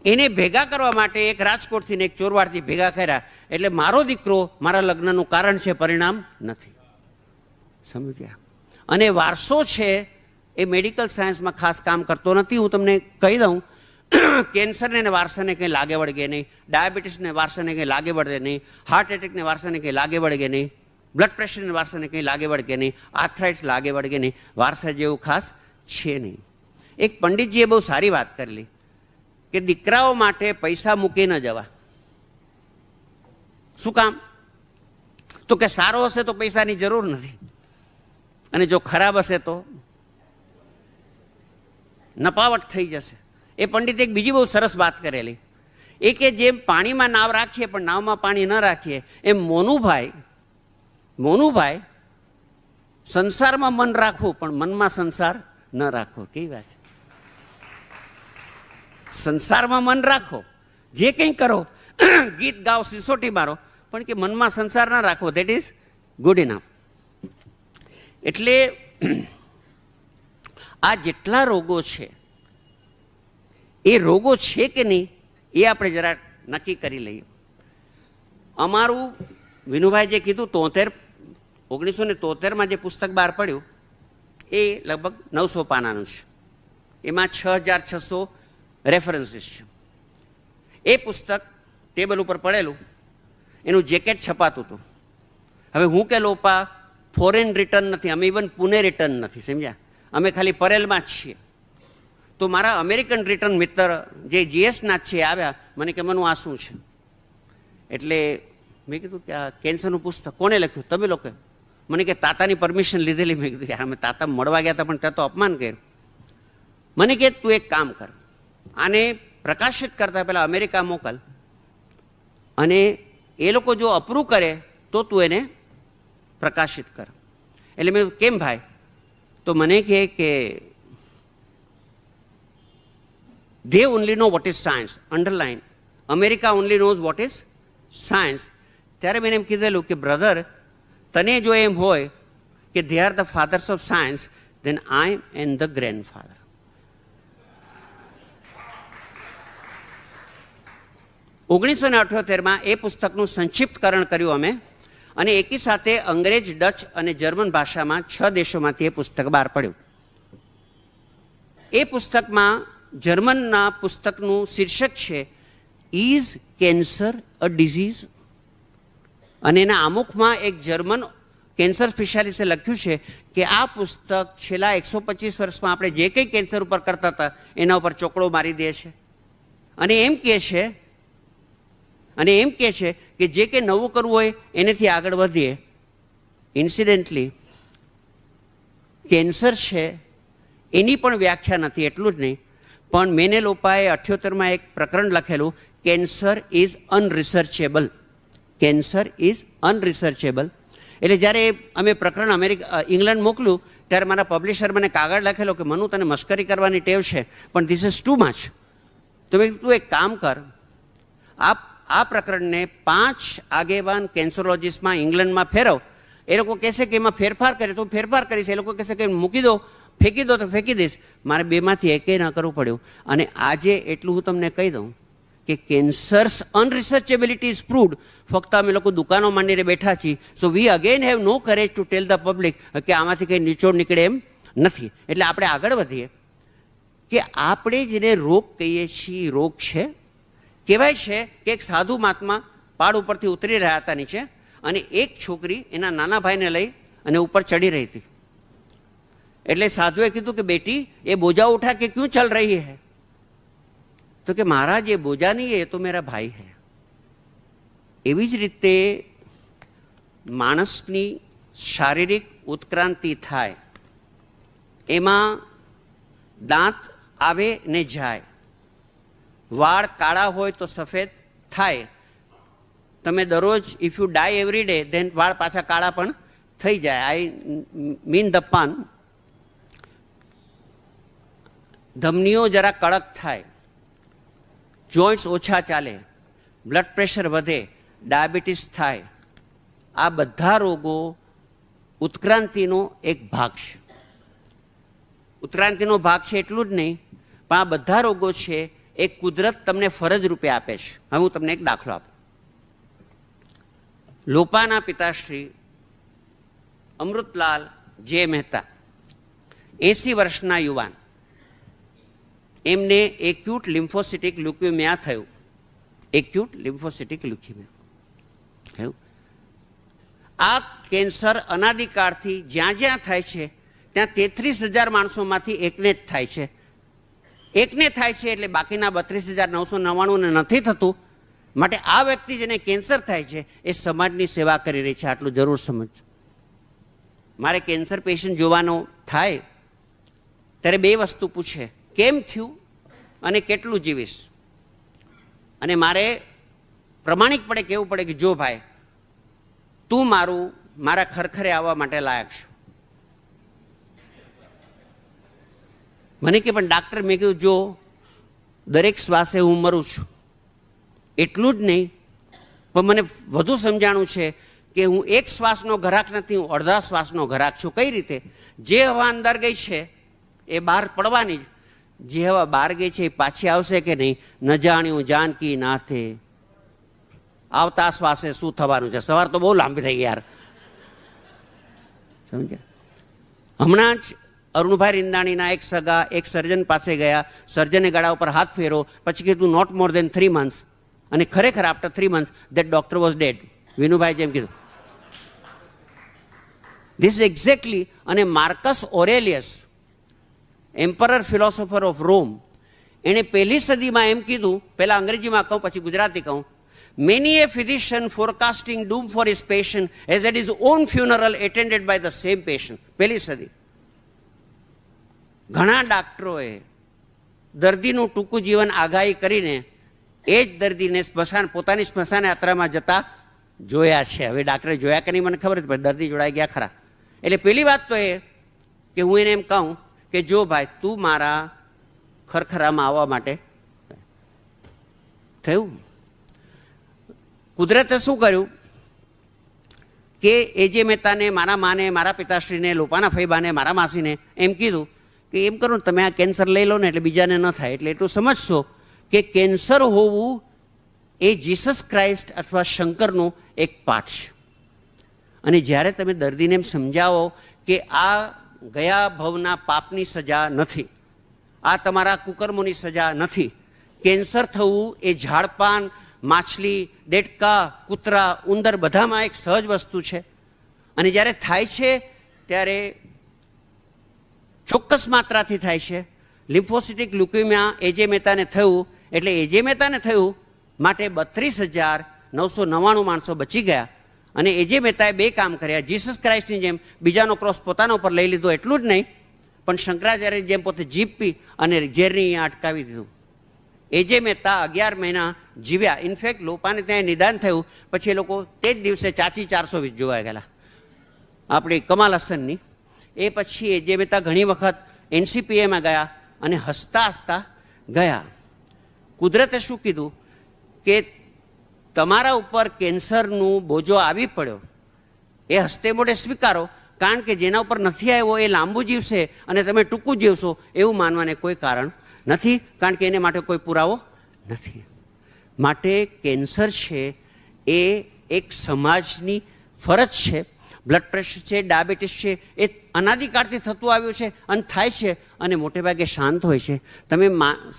એને ભેગા કરવા માટે એક રાજકોટથી ને એક ચોરવાડથી ભેગા કર્યા. એટલે મારો દીકરો મારા લગ્નનું કારણ છે, પરિણામ નથી. સમજ્યા? અને વારસો છે એ મેડિકલ સાયન્સમાં ખાસ કામ કરતો નથી. હું તમને કહી દઉં, કેન્સરને વારસાને કંઈ લાગે વળગે નહીં, ડાયાબિટીસને વારસાને કંઈ લાગે વળગે નહીં, હાર્ટ એટેકને વારસાને કંઈ લાગે વળગે નહીં, બ્લડ પ્રેશરને વારસાને કંઈ લાગે વળગે નહીં, આર્થરાઇટિસ લાગે વળગે નહીં. વારસા જેવું ખાસ છે નહીં. એક પંડિતજીએ બહુ સારી વાત કરેલી કે દીકરાઓ માટે પૈસા મૂકી ન જવા. શું કામ? તો કે સારો હશે તો પૈસાની જરૂર નથી, અને જો ખરાબ હશે તો નપાવટ થઈ જશે. એ પંડિતે એક બીજી બહુ સરસ વાત કરેલી, એ કે જેમ પાણીમાં નાવ રાખીએ પણ નાવમાં પાણી ન રાખીએ, એમ મોનુભાઈ સંસારમાં મન રાખવું પણ મનમાં સંસાર ન રાખવો. કેવી વાત? સંસારમાં મન રાખો, જે કંઈ કરો, ગીત ગાઓ, સિસોટી મારો, પણ કે મનમાં સંસાર ના રાખવો. That is good enough. એટલે આ જેટલા રોગો છે એ રોગો છે કે નહીં એ આપણે જરા નક્કી કરી લઈએ. અમારું વિનુભાઈ જે કીધું 1973માં જે પુસ્તક બહાર પડ્યું એ લગભગ 900 પાનાનું છે. એમાં 6600 રેફરન્સીસ છે. એ પુસ્તક ટેબલ ઉપર પડેલું, એનું જેકેટ છપાતું હતું. હવે હું કે લોપા ફોરેન રિટર્ન નથી, અમે ઇવન પુણે રિટર્ન નથી, સમજ્યા? અમે ખાલી પરેલમાં જ છીએ. તો મારા અમેરિકન રિટર્ન મિત્ર જે જીએસના છે આવ્યા, મને કે મનું આ શું છે? એટલે મેં કીધું કે આ કેન્સરનું પુસ્તક કોને લખ્યું? તમે લોકો. મને કે તાતાની પરમિશન લીધેલી. મેં કીધું યાર અમે તાતા મળવા ગયા હતા પણ ત્યાં તો અપમાન કર્યું. મને કે તું એક કામ કર, આને પ્રકાશિત કરતા પહેલા અમેરિકા મોકલ, અને એ લોકો જો અપ્રૂવ કરે તો તું એને પ્રકાશિત કર. એટલે મેં કેમ ભાઈ? તો મને કહે કે they only know what is science, underline, America only knows what is science. ત્યારે મેં એમ કીધેલું કે બ્રધર, તને જો એમ હોય કે they are the fathers of science, then I am the grandfather. માં એ પુસ્તકનું સંક્ષિપ્તકરણ કર્યું અમે, અને એકી સાથે અંગ્રેજ, ડચ અને જર્મન ભાષામાં 6 દેશોમાંથી એ પુસ્તક બહાર પડ્યું. એ પુસ્તકમાં જર્મનના પુસ્તકનું શીર્ષક છે ઇઝ કેન્સર અ ડિઝીઝ, અને એના આમુખમાં એક જર્મન કેન્સર સ્પેશિયાલિસ્ટે લખ્યું છે કે આ પુસ્તક છેલ્લા 125 વર્ષમાં આપણે જે કંઈ કેન્સર ઉપર કરતા હતા એના ઉપર ચોકડો મારી દે છે. અને એમ કહે છે કે જે કંઈ નવું કરવું હોય એનાથી આગળ વધીએ. ઇન્સિડેન્ટલી કેન્સર છે એની પણ વ્યાખ્યા નથી, એટલું જ નહીં, પણ મેનેલોપાએ 78માં એક પ્રકરણ લખેલું, cancer is unresearchable. Cancer is unresearchable. એટલે જ્યારે અમે પ્રકરણ ઇંગ્લેન્ડ મોકલ્યું ત્યારે મારા પબ્લિશર મને કાગળ લખેલો કે મનુ તને મશ્કરી કરવાની ટેવ છે પણ ધીસ ઇઝ ટુ મચ. તો મેં તું એક કામ કર, આ પ્રકરણને 5 આગેવાન કેન્સરોલોજીસ્ટમાં ઇંગ્લેન્ડમાં ફેરવ. એ લોકો કહેશે કે એમાં ફેરફાર કરે તો ફેરફાર કરીશ, એ લોકો કહેશે કે મૂકી દો, ફેંકી દો તો ફેંકી દઈશ. મારે બેમાંથી એકેય ના કરવું પડ્યું. અને આજે એટલું હું તમને કહી દઉં કે કેન્સર્સ અનરિસર્ચેબિલિટી ઇઝ પ્રૂવડ. ફક્ત અમે લોકો દુકાનો માંડીને બેઠા છીએ. So we again have no courage to tell the public કે આમાંથી કંઈ નિચોડ નીકળે એમ નથી. એટલે આપણે આગળ વધીએ કે આપણે જેને રોગ કહીએ છીએ રોગ છે. કહેવાય છે કે એક સાધુ મહાત્મા પહાડ ઉપરથી ઉતરી રહ્યા હતા નીચે, અને એક છોકરી એના નાના ભાઈને લઈ અને ઉપર ચડી રહી હતી. એટલે સાધુએ કીધું કે બેટી એ બોજા ઉઠા કે ક્यों ચલ રહી है? તો કે મહારાજ એ બોજા નહીં है, એ તો મેરા ભાઈ है. એવી જ રીતે માણસની શારીરિક ઉત્ક્રાંતિ થાય, એમાં દાંત આવે ને જાય, વાળ કાળા હોય તો સફેદ થાય. તમે દરરોજ if you dye every day then વાળ પાછા કાળા પણ થઈ જાય. આઈ મીન ધ પાન. ધમનીઓ જરા કડક થાય, જોઈન્ટ્સ ઓછા ચાલે, બ્લડ પ્રેશર વધે, ડાયાબિટીસ થાય. આ બધા રોગો ઉત્ક્રાંતિનો એક ભાગ છે. ઉત્ક્રાંતિનો ભાગ છે એટલું જ નહીં, પણ આ બધા રોગો છે એ કુદરત તમને ફરજ રૂપે આપે છે. હવે હું તમને એક દાખલો આપું. લોપાના પિતાશ્રી અમૃતલાલ જે મહેતા, 80 વર્ષના યુવાન, એમને એક્યુટ લિમ્ફોસિટિક લ્યુકેમિયા થયું. એક્યુટ લિમ્ફોસિટિક લ્યુકેમિયા થયું. આ કેન્સર અનાદિકાળથી જ્યાં જ્યાં થાય છે ત્યાં 33,000 માણસોમાંથી એકને જ થાય છે. એકને થાય છે એટલે બાકીના 32,999ને નથી થતું. માટે આ વ્યક્તિ જેને કેન્સર થાય છે એ સમાજની સેવા કરી રહી છે. આટલું જરૂર સમજ. મારે કેન્સર પેશન્ટ જોવાનો થાય ત્યારે 2 વસ્તુ પૂછે, કેમ થયું અને કેટલું જીવીશ. અને મારે પ્રમાણિકપણે કહેવું પડે કે જો ભાઈ તું મારા ખરખરે આવવા માટે લાયક છું. મને કે પણ ડાક્ટર, મેં કીધું જો દરેક શ્વાસે હું મરું છું. એટલું જ નહીં, પણ મને વધુ સમજાણું છે કે હું એક શ્વાસનો ઘરાક નથી, હું અડધા શ્વાસનો ઘરાક છું. કઈ રીતે? જે હવા અંદર ગઈ છે એ બહાર પડવાની જ. જે હવા બહાર ગઈ છે એ પાછી આવશે કે નહીં, ન જાણ્યું જાનકી નાથે આવતા શ્વાસે શું થવાનું છે. સવાર તો બહુ લાંબી થઈ ગઈ યાર, સમજ્યા? હમણાં જ અરુણભાઈ રીંદાણીના એક સગા એક સર્જન પાસે ગયા. સર્જને ગળા ઉપર હાથ ફેરો, પછી કીધું નોટ મોર દેન 3 months. અને ખરેખર after 3 months that doctor was dead. Vinubhai જેમ કીધું. This exactly. અને Marcus Aurelius, emperor philosopher of Rome, એણે 1લી સદીમાં એમ કીધું, પહેલાં અંગ્રેજીમાં કહું પછી ગુજરાતી કહું. Many a physician forecasting doom for his patient has had his own funeral attended by the same patient. 1લી સદી. ઘણા ડાક્ટરોએ દર્દીનું ટૂંકું જીવન આગાહી કરીને એ જ દર્દીને પોતાની સ્મશાન યાત્રામાં જતા જોયા છે. હવે ડાક્ટરે જોયા કે નહીં મને ખબર નથી, પણ દર્દી જોડાઈ ગયા ખરા. એટલે પહેલી વાત તો એ કે હું એને એમ કહું કે જો ભાઈ તું મારા ખરખરામાં આવવા માટે થયું. કુદરતે શું કર્યું કે એજે મહેતાને, મારા માને, મારા પિતાશ્રીને, લોપાના ફૈબાને, મારા માસીને એમ કીધું કે એમ કરો ને તમે આ કેન્સર લઈ લો ને એટલે બીજાને ન થાય. એટલે એટલું સમજશો કે કેન્સર હોવું એ જીસસ ક્રાઇસ્ટ અથવા શંકરનું એક પાઠ છે. અને જ્યારે તમે દર્દીને એમ સમજાવો કે આ ગયા ભવના પાપની સજા નથી, આ તમારા કુકર્મોની સજા નથી. કેન્સર થવું એ ઝાડપાન, માછલી, દેડકા, કૂતરા, ઉંદર બધામાં એક સહજ વસ્તુ છે. અને જ્યારે થાય છે ત્યારે ચોક્કસ માત્રાથી થાય છે. લિમ્ફોસિટિક લ્યુકેમિયા એજે મહેતાને થયું, એટલે એજે મહેતાને થયું માટે 32,999 માણસો બચી ગયા. અને એજે મહેતાએ 2 કામ કર્યા. જીસસ ક્રાઇસ્ટની જેમ બીજાનો ક્રોસ પોતાના ઉપર લઈ લીધો એટલું જ નહીં, પણ શંકરાચાર્યની જેમ પોતે જીભ પી અને ઝેરની અહીંયા અટકાવી દીધું. એજે મહેતા 11 મહિના જીવ્યા. ઇનફેક્ટ લોપાને ત્યાં નિદાન થયું પછી એ લોકો તે જ દિવસે ચાચી 420 જોવા ગયેલા આપણી કમાલ હસનની. એ પછી એજે મહેતા ઘણી વખત NCPAમાં ગયા અને હસતા હસતા ગયા. કુદરતે શું કીધું કે તમારા ઉપર કેન્સરનું બોજો આવી પડ્યો, એ હસતે મોઢે સ્વીકારો, કારણ કે જેના ઉપર નથી આવ્યો એ લાંબુ જીવશે અને તમે ટૂંકું જીવશો એવું માનવાને કોઈ કારણ નથી, કારણ કે એને માટે કોઈ પુરાવો નથી. માટે કેન્સર છે એ એક સમાજની ફરજ છે. બ્લડ પ્રેશર છે, ડાયાબિટીસ છે, એ અનાદિકાળથી થતું આવ્યું છે અને થાય છે અને મોટે ભાગે શાંત હોય છે. તમે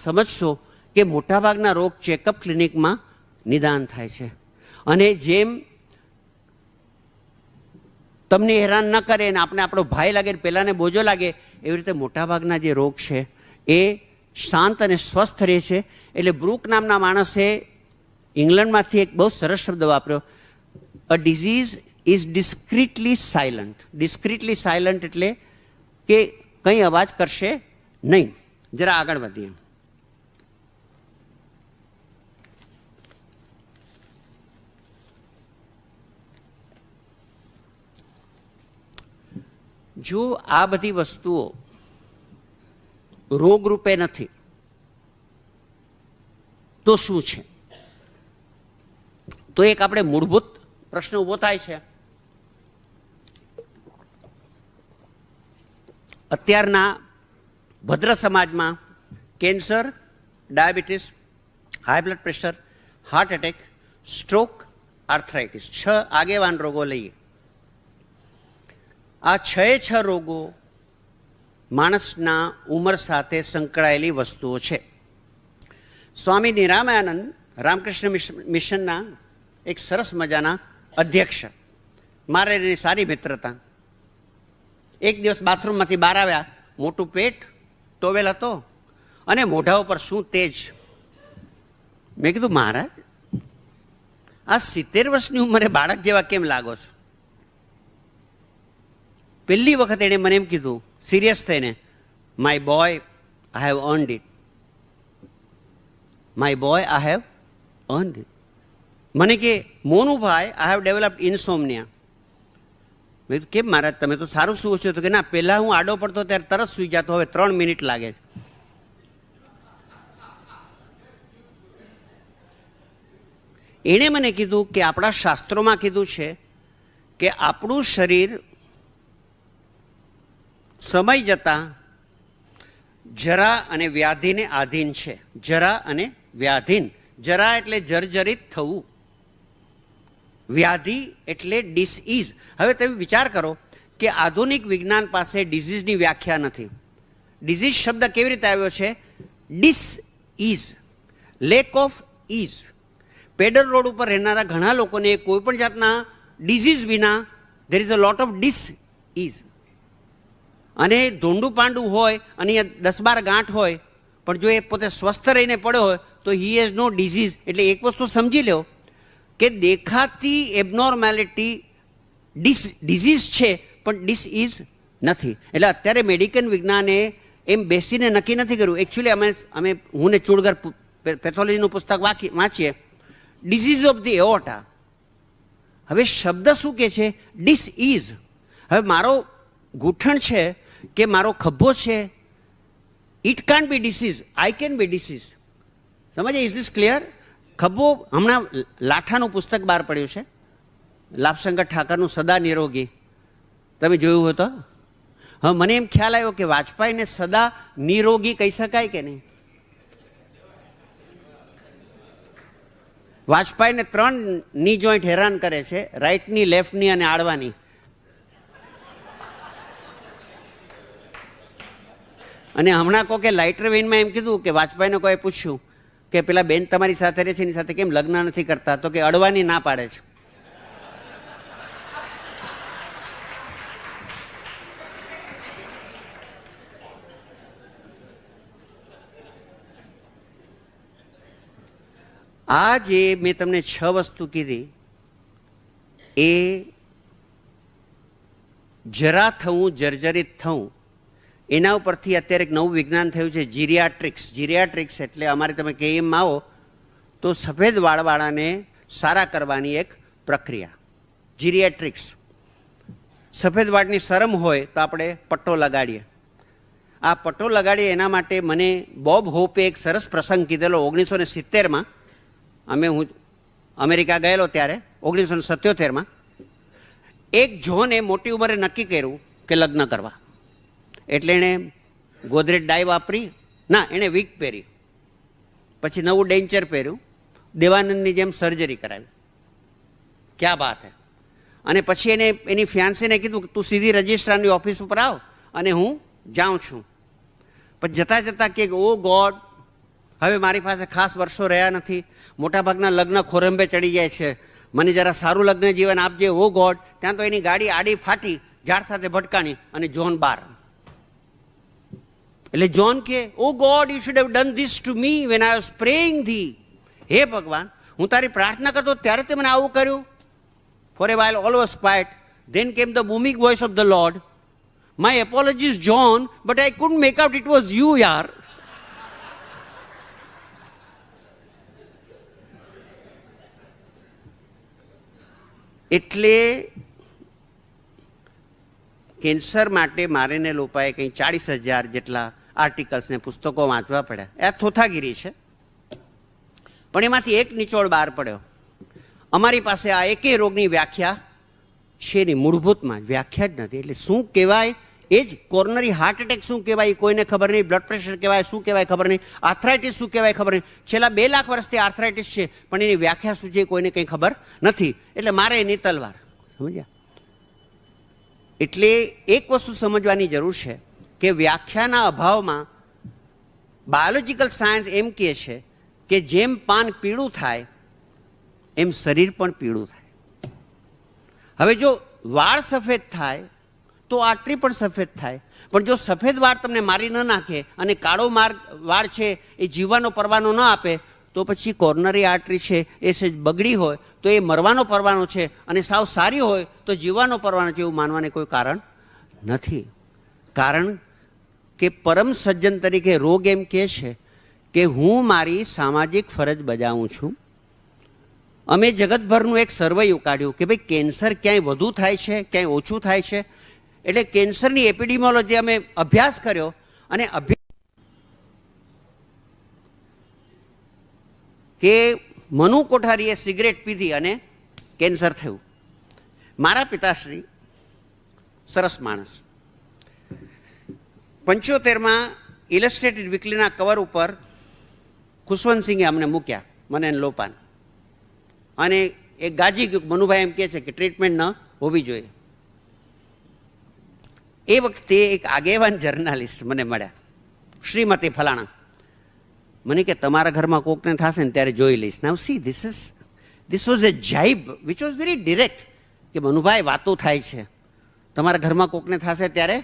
સમજશો કે મોટાભાગના રોગ ચેકઅપ ક્લિનિકમાં નિદાન થાય છે. અને જેમ તમને હેરાન ન કરે ને આપણે આપણો ભાઈ લાગે પહેલાંને બોજો લાગે, એવી રીતે મોટાભાગના જે રોગ છે એ શાંત અને સ્વસ્થ રહે છે. એટલે બ્રુક નામના માણસે ઇંગ્લેન્ડમાંથી એક બહુ સરસ શબ્દ વાપર્યો, અ ડિઝીઝ ઇઝ ડિસ્ક્રીટલી સાયલન્ટ. ડિસ્ક્રીટલી સાયલન્ટ એટલે કે કંઈ અવાજ કરશે નહીં. જરા આગળ વધીએ. જો આ બધી વસ્તુઓ રોગરૂપે નથી તો શું છે? તો એક આપણે મૂળભૂત પ્રશ્ન ઊભો થાય છે. અત્યારના ભદ્ર સમાજમાં cancer, diabetes, high blood pressure, heart attack, stroke, arthritis 6 આગેવાન રોગો લઈએ. આ 6 રોગો માણસના ઉંમર સાથે સંકળાયેલી વસ્તુઓ છે. સ્વામી નિરામયાનંદ રામકૃષ્ણ મિશનના એક સરસ મજાના અધ્યક્ષ, મારે એની સારી મિત્રતા. એક દિવસ બાથરૂમમાંથી બહાર આવ્યા, મોટું પેટ, ટોવેલ હતો અને મોઢા ઉપર શું તેજ. મેં કીધું, મહારાજ આ 70 વર્ષની ઉંમરે બાળક જેવા કેમ લાગો છો? પહેલી વખત એણે મને એમ કીધું સિરિયસ થઈને, my boy I have earned it. My boy I have earned it. મને કે મોનુભાઈ આઈ હેવ ડેવલપ્ડ ઇન્સોમનિયા. મેં કીધું કેમ મહારાજ, તમે તો સારું સૂવો છો? તો કે ના, પહેલાં હું આડો પડતો ત્યારે તરત સૂઈ જતો, હવે 3 મિનિટ લાગે છે. એણે મને કીધું કે આપણા શાસ્ત્રોમાં કીધું છે કે આપણું શરીર સમય જતાં જરા અને વ્યાધિને આધીન છે. જરા અને વ્યાધીન. જરા એટલે જર્જરિત થવું, વ્યાધિ એટલે ડિસઇઝ. હવે તમે વિચાર કરો કે આધુનિક વિજ્ઞાન પાસે ડિઝીઝની વ્યાખ્યા નથી. ડિઝીઝ શબ્દ કેવી રીતે આવ્યો છે? Disease, lack of ease. Peddar road ઉપર રહેનારા ઘણા લોકોને કોઈ પણ જાતના ડિઝીઝ વિના there is a lot of disease. અને ધોંડું પાંડું હોય અને 10-12 ગાંઠ હોય, પણ જો એ પોતે સ્વસ્થ રહીને પડ્યો હોય તો હી હેઝ નો ડિઝીઝ. એટલે એક વસ્તુ સમજી લો કે દેખાતી એબનોર્માલિટી ડિઝીઝ છે પણ ડિસઇઝ નથી. એટલે અત્યારે મેડિકલ વિજ્ઞાને એમ બેસીને નક્કી નથી કર્યું. એકચ્યુઅલી અમે હું ને ચૂડગર પેથોલોજીનું પુસ્તક વાંચીએ, ડિઝીઝ ઓફ ધી એઓર્ટા. હવે શબ્દ શું કહે છે? ડિસઇઝ. હવે મારો ગૂંઠણ છે કે મારો ખભો છે, it can't be disease, I can be disease. સમજે? Is this clear? ખભો, હમણાં લાઠાનું પુસ્તક બહાર પડ્યું છે, લાભશંકર ઠાકરનું સદા નિરોગી. તમે જોયું હોય તો. હવે મને એમ ખ્યાલ આવ્યો કે વાજપેયીને સદા નિરોગી કહી શકાય કે નહીં? વાજપેયીને 3 ની જોઈન્ટ હેરાન કરે છે, રાઈટની, લેફ્ટની અને આડવાની. અને હમણાં કહો કે લાઇટર વેઇનમાં એમ કીધું કે વાજપેયીને કોઈ પૂછ્યું કે પેલા બેન તમારી સાથે રહે છે એની સાથે કેમ લગ્ન નથી કરતા? તો કે અડવાની ના પાડે છે. આ જે મેં તમને 6 વસ્તુ કીધી એ જરા થવું, જર્જરિત થવું, એના ઉપરથી અત્યારે એક નવું વિજ્ઞાન થયું છે, જીરિયાટ્રિક્સ. જીરિયાટ્રિક્સ એટલે અમારે તમે કેએમ આવો તો સફેદ વાળવાળાને સારા કરવાની એક પ્રક્રિયા, જીરિયાટ્રિક્સ. સફેદ વાળની શરમ હોય તો આપણે પટ્ટો લગાડીએ. આ પટ્ટો લગાડીએ એના માટે મને બોબ હોપે એક સરસ પ્રસંગ કીધેલો 1970માં. હું અમેરિકા ગયેલો ત્યારે 1977માં. એક જોને મોટી ઉંમરે નક્કી કર્યું કે લગ્ન કરવા. એટલે એણે ગોદરેજ ડાય વાપરી, ના, એણે વીક પહેરી, પછી નવું ડેન્ચર પહેર્યું, દેવાનંદની જેમ સર્જરી કરાવી. ક્યાં વાત હે. અને પછી એને એની ફિયાન્સીને કીધું કે તું સીધી રજિસ્ટ્રારની ઓફિસ ઉપર આવ અને હું જાઉં છું. પણ જતાં જતાં કે ઓ ગોડ, હવે મારી પાસે ખાસ વર્ષો રહ્યા નથી, મોટાભાગના લગ્ન ખોરંબે ચડી જાય છે, મને જરા સારું લગ્ન જીવન આપજે ઓ ગોડ. ત્યાં તો એની ગાડી આડી ફાટી ઝાડ સાથે ભટકાણી અને જોન બાર. એટલે જોન કે O God, you should have done this to me when I was praying thee. હે ભગવાન, હું તારી પ્રાર્થના કરતો ત્યારે તે મને આવું કર્યું. For a while all was quiet. Then came the booming voice of the Lord. My apologies, John, but I couldn't make out it was you, yaar. એટલે કેન્સર માટે મારે ને લોપાએ કંઈ 40,000 જેટલા આર્ટિકલ્સ ને પુસ્તકો વાંચવા પડ્યા. આ થોથાગીરી છે, પણ એમાંથી એક નિચોડ બહાર પડ્યો. અમારી પાસે આ એકેય રોગની વ્યાખ્યા છે નહીં, મૂળભૂતમાં વ્યાખ્યા જ નથી. એટલે શું કહેવાય એ જ કોરોનરી હાર્ટ એટેક શું કહેવાય કોઈને ખબર નહીં, બ્લડ પ્રેશર કહેવાય શું કહેવાય ખબર નહીં, આર્થરાઇટિસ શું કહેવાય ખબર નહીં. છેલ્લા 2 લાખ વર્ષથી આર્થરાઇટિસ છે, પણ એની વ્યાખ્યા શું છે કોઈને કંઈ ખબર નથી. એટલે મારે એની તલવાર, સમજ્યા. એટલે એક વસ્તુ સમજવાની જરૂર છે કે વ્યાખ્યાના અભાવમાં બાયોલોજીકલ સાયન્સ એમ કહે છે કે જેમ પાન પીળું થાય એમ શરીર પણ પીળું થાય. હવે જો વાળ સફેદ થાય તો આર્ટરી પણ સફેદ થાય, પણ જો સફેદ વાળ તમને મારી ન નાખે અને કાળો વાળ છે એ જીવવાનો પરવાનો ન આપે તો પછી કોર્નરી આર્ટરી છે એ સેજ બગડી હોય તો એ મરવાનો પરવાનો છે, અને સાવ સારી હોય તો જીવવાનો પરવાનો છે, એવું માનવાને કોઈ કારણ નથી. કારણ કે પરમ સજ્જન તરીકે રોગ એમ કહે છે કે હું મારી સામાજિક ફરજ બજાવું છું. અમે જગતભરનું એક સર્વે કાઢ્યું કે ભાઈ કેન્સર ક્યાંય વધુ થાય છે, ક્યાંય ઓછું થાય છે. એટલે કેન્સરની એપિડેમિયોલોજી અમે અભ્યાસ કર્યો, અને કે મનુ કોઠારીએ સિગરેટ પીધી અને કેન્સર થયું. મારા પિતાશ્રી સરસ માણસ, 75માં ઇલસ્ટ્રેટેડ વીકલીના કવર ઉપર ખુશવંતસિંહે અમને મૂક્યા, મને લોપાન. અને એ ગાજી ગયું. મનુભાઈ એમ કહે છે કે ટ્રીટમેન્ટ ન હોવી જોઈએ. એ વખતે એક આગેવાન જર્નાલિસ્ટ મને મળ્યા, શ્રીમતી ફલાણા. મને કે તમારા ઘરમાં કોકને થશે ને ત્યારે જોઈ લઈશ. Now see this was a jibe which was very direct કે મનુભાઈ વાતો થાય છે, તમારા ઘરમાં કોકને થશે ત્યારે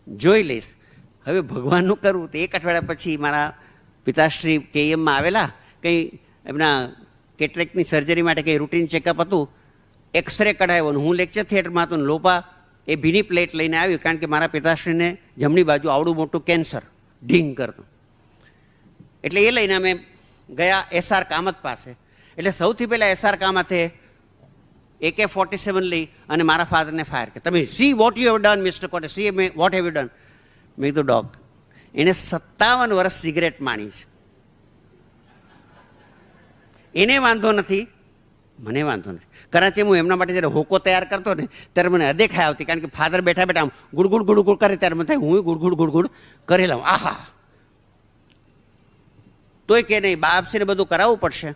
જોઈ લઈશ. હવે ભગવાનનું કરવું તો 1 અઠવાડિયા પછી મારા પિતાશ્રી કેએમમાં આવેલા, કંઈ એમના કેટરેક્ટની સર્જરી માટે કંઈ રૂટીન ચેકઅપ હતું. એક્સરે કઢાવ્યો, હું લેક્ચર થિયેટરમાં હતો ને લોપા એ ભીની પ્લેટ લઈને આવ્યું, કારણ કે મારા પિતાશ્રીને જમણી બાજુ આવડું મોટું કેન્સર ઢીંગ કરતું. એટલે એ લઈને અમે ગયા એસઆર કામત પાસે. એટલે સૌથી પહેલાં એસઆર કામતે AK-47 લઈ અને મારા ફાધરને ફાયર કે તમે see what you have done mister Kote, see what have you done. મેં કીધું ડોગ, એણે 57 વર્ષ સિગરેટ માણી છે, એને વાંધો નથી, મને વાંધો નથી. કરાચી હું એમના માટે જ્યારે હોકો તૈયાર કરતો ને ત્યારે મને અદેખાઈ આવતી, કારણ કે ફાધર બેઠા બેઠા આમ ગુડગુડ ગુડગુડ કરે ત્યારે મને થાય હું ગુડગુડ ગુડગુડ કરી લઉં. આહા, તોય કે નહીં, બાપસીને બધું કરાવવું પડશે.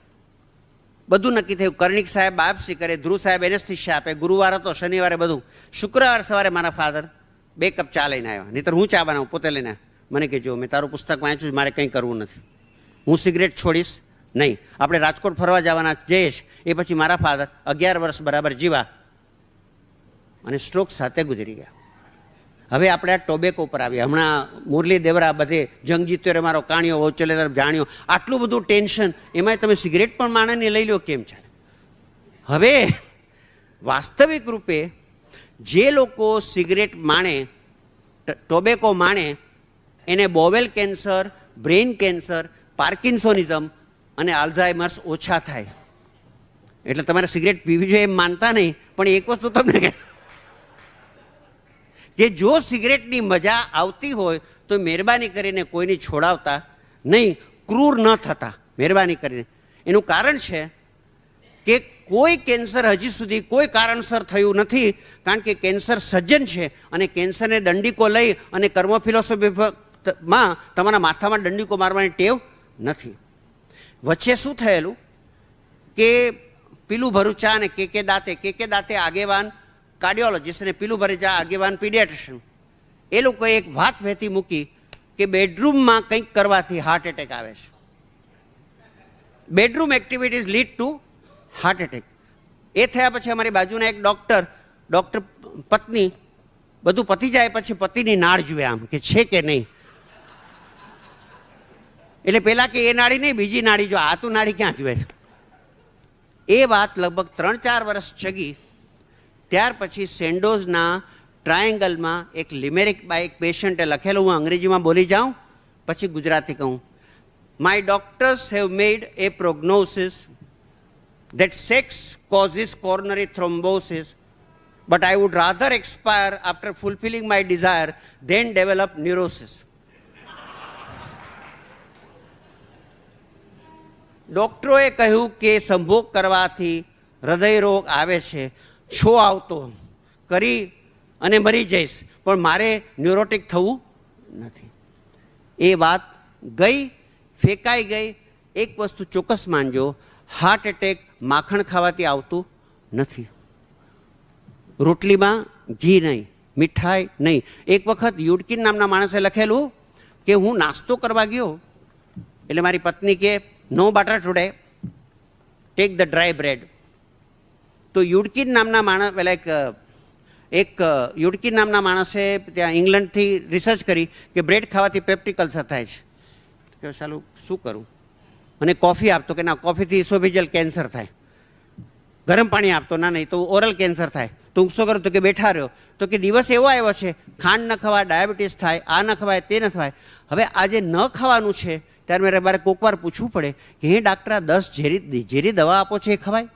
બધું નક્કી થયું. કર્ણિક સાહેબ બાપસી કરે, ધ્રુવ સાહેબ એનેસ્થેસિયા આપે. ગુરુવાર હતો, શનિવારે બધું. શુક્રવાર સવારે મારા ફાધર 2 કપ ચા લઈને આવ્યા, નહીંતર હું ચા બનાવું પોતે લઈને. મને કે જો મેં તારું પુસ્તક વાંચ્યું, મારે કંઈ કરવું નથી, હું સિગરેટ છોડીશ નહીં. આપણે રાજકોટ ફરવા જવાના જઈશ. એ પછી મારા ફાધર 11 વર્ષ બરાબર જીવા અને સ્ટ્રોક સાથે ગુજરી ગયા. હવે આપણે આ ટોબેકો ઉપર આવીએ. હમણાં મુરલી દેવરા બધે જંગ જીત્યો રે મારો કાણિયો વૌચલે તરફ જાણ્યો, આટલું બધું ટેન્શન, એમાંય તમે સિગરેટ પણ માણસને લઈ લો, કેમ ચાલે? હવે વાસ્તવિક રૂપે જે લોકો સિગરેટ માણે, ટોબેકો માણે, એને બોવેલ કેન્સર, બ્રેઇન કેન્સર, પાર્કિન્સોનિઝમ અને આલ્ઝાઇમર્સ ઓછા થાય. એટલે તમારે સિગરેટ પીવી જોઈએ એમ માનતા નહીં, પણ એક વસ્તુ તમને કહે કે જો સિગરેટની મજા આવતી હોય તો મહેરબાની કરીને કોઈની છોડાવતા નહીં, ક્રૂર ન થતા મહેરબાની કરીને. એનું કારણ છે કે કોઈ કેન્સર હજી સુધી કોઈ કારણસર થયું નથી, કારણ કે કેન્સર સજ્જન છે અને કેન્સરને દંડીકો લઈ અને કર્મ ફિલોસોફીમાં તમારા માથામાં દંડીકો મારવાની ટેવ નથી. વચ્ચે શું થયેલું કે પીલું ભરૂચા અને કે દાતે આગેવાન કાર્ડિયોલોજીસ્ટ અને પીલું ભરૂચા આગેવાન પીડિયાટ્રિશિયન, એ લોકોએ એક વાત વહેતી મૂકી કે બેડરૂમમાં કંઈક કરવાથી હાર્ટ એટેક આવે છે. Bedroom activities lead to heart attack. એ થયા પછી અમારી બાજુના એક ડૉક્ટર પત્ની બધું પતી જાય પછી પતિની નાળ જુએ આમ કે છે કે નહીં. એટલે પેલા કે એ નાડી નહીં બીજી નાડી જો, આ તો નાડી ક્યાં જુએ છે. એ વાત લગભગ 3-4 વર્ષ ચગી. ત્યાર પછી સેન્ડોઝના ટ્રાયેંગલમાં એક લિમેરિક બાય એક પેશન્ટે લખેલું, હું અંગ્રેજીમાં બોલી જાઉં પછી ગુજરાતી કહું. My doctors have made a prognosis that sex causes coronary thrombosis, but I would rather expire after fulfilling my desire than develop neurosis. ડૉક્ટરોએ કહ્યું કે સંભોગ કરવાથી હૃદય રોગ આવે છે, છો આવતો કરી અને મરી જઈશ, પણ મારે ન્યુરોટિક થવું નથી. એ વાત ગઈ, ફેંકાઈ ગઈ. એક વસ્તુ ચોક્કસ માનજો, હાર્ટ એટેક માખણ ખાવાથી આવતું નથી, રોટલીમાં ઘી નહીં, મીઠાઈ નહીં. એક વખત યુડકિન નામના માણસે લખેલું કે હું નાસ્તો કરવા ગયો એટલે મારી પત્ની કે no butter today, take the dry bread. તો યુડકિન નામના માણસ પેલા એક યુડકિન નામના માણસે ત્યાં ઇંગ્લેન્ડથી રિસર્ચ કરી કે બ્રેડ ખાવાથી પેપ્ટિક અલ્સર થાય છે. કે ચાલું શું કરું, અને કોફી આપતો કે ના કોફીથી ઇસોફેજિયલ કેન્સર થાય. ગરમ પાણી આપતો, ના નહીં તો ઓરલ કેન્સર થાય. તો હું શું કરું તો કે બેઠા રહ્યો. તો કે દિવસ એવો આવ્યો છે ખાંડ ન ખવાય, ડાયાબિટીસ થાય, આ ન ખવાય, તે ન ખવાય. હવે આ જે ન ખાવાનું છે ત્યારે મારે કોઈક વાર પૂછવું પડે કે હે ડાક્ટર 10 ઝેરી દવા આપો છો એ ખવાય?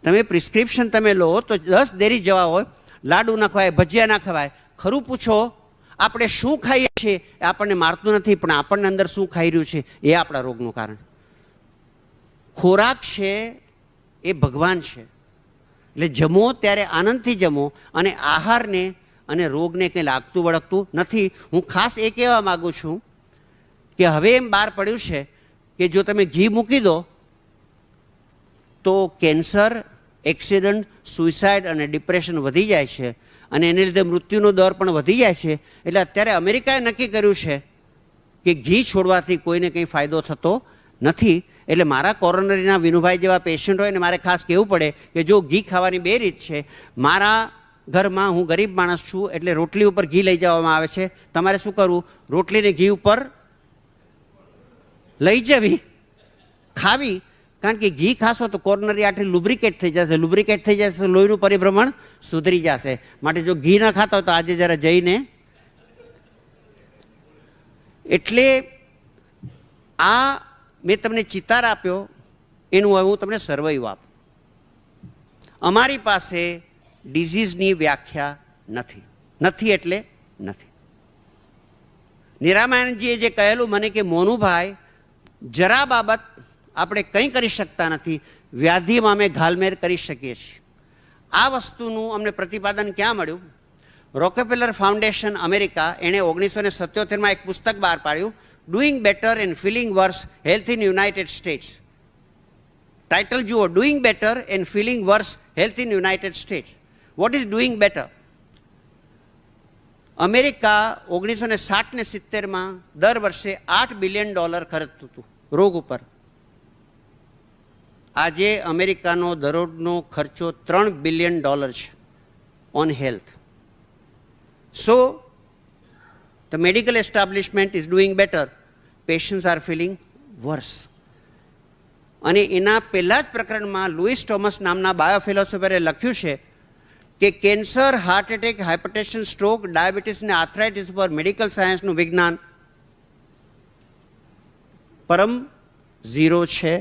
તમે પ્રિસ્ક્રિપ્શન તમે લો તો 10 ઝેરી દવા હોય, લાડુ ના ખવાય, ભજીયા ના ખવાય. ખરું પૂછો આપણે શું ખાઈએ છીએ એ આપણને મારતું નથી, પણ આપણને અંદર શું ખાઈ રહ્યું છે એ આપણા રોગનું કારણ. ખોરાક છે એ ભગવાન છે, એટલે જમો ત્યારે આનંદથી જમો, અને આહારને અને રોગને કંઈ લાગતું વળગતું નથી. હું ખાસ એ કહેવા માગું છું કે હવે એમ બહાર પડ્યું છે કે જો તમે ઘી મૂકી દો તો કેન્સર, એક્સિડન્ટ, સુઇસાઇડ અને ડિપ્રેશન વધી જાય છે, અને એને લીધે મૃત્યુનો દર પણ વધી જાય છે. એટલે અત્યારે અમેરિકાએ નક્કી કર્યું છે કે ઘી છોડવાથી કોઈને કંઈ ફાયદો થતો નથી. એટલે મારા કોરોનરીના વિનુભાઈ જેવા પેશન્ટ હોય ને મારે ખાસ કહેવું પડે કે જો ઘી ખાવાની 2 રીત છે. મારા ઘરમાં હું ગરીબ માણસ છું એટલે રોટલી ઉપર ઘી લઈ જવામાં આવે છે. તમારે શું કરવું, રોટલીને ઘી ઉપર લઈ જવી, ખાવી. કારણ કે ઘી ખાશો તો કોરોનરી આર્ટરી લુબ્રિકેટ થઈ જશે, લુબ્રિકેટ થઈ જશે, લોહીનું પરિભ્રમણ સુધરી જશે. માટે જો ઘી ન ખાતા હોય તો આજે જરા જઈને. એટલે આ મેં તમને ચિતાર આપ્યો, એનું હવે હું તમને સર્વૈવ આપું. અમારી પાસે ડિઝીઝની વ્યાખ્યા નથી એટલે નથી. નિરામાયણજીએ જે કહેલું મને કે મોનુભાઈ જરા બાબત આપણે કંઈ કરી શકતા નથી, વ્યાધિમાં અમે ઘાલમેર કરી શકીએ છીએ. આ વસ્તુનું અમને પ્રતિપાદન ક્યાં મળ્યું? રોકેફેલર ફાઉન્ડેશન અમેરિકા, એણે 1977માં એક પુસ્તક બહાર પાડ્યું, doing better and feeling worse, health in United States. Title જુઓ, doing better and feeling worse, health in United States. What is doing better? America 1960 ને 70માં દર વર્ષે $8 બિલિયન ખર્ચતું હતું રોગ ઉપર. આજે અમેરિકાનો દરરોજનો ખર્ચો $3 બિલિયન છે on health. So the medical establishment is doing better, patients are feeling worse. અને એના પહેલા જ પ્રકરણમાં લુઈસ ટોમસ નામના બાયોફિલોસોફરે લખ્યું છે કે cancer, heart attack, hypertension, stroke, diabetes અને આર્થરાઇટિસ પર મેડિકલ સાયન્સનું વિજ્ઞાન પરમ ઝીરો છે.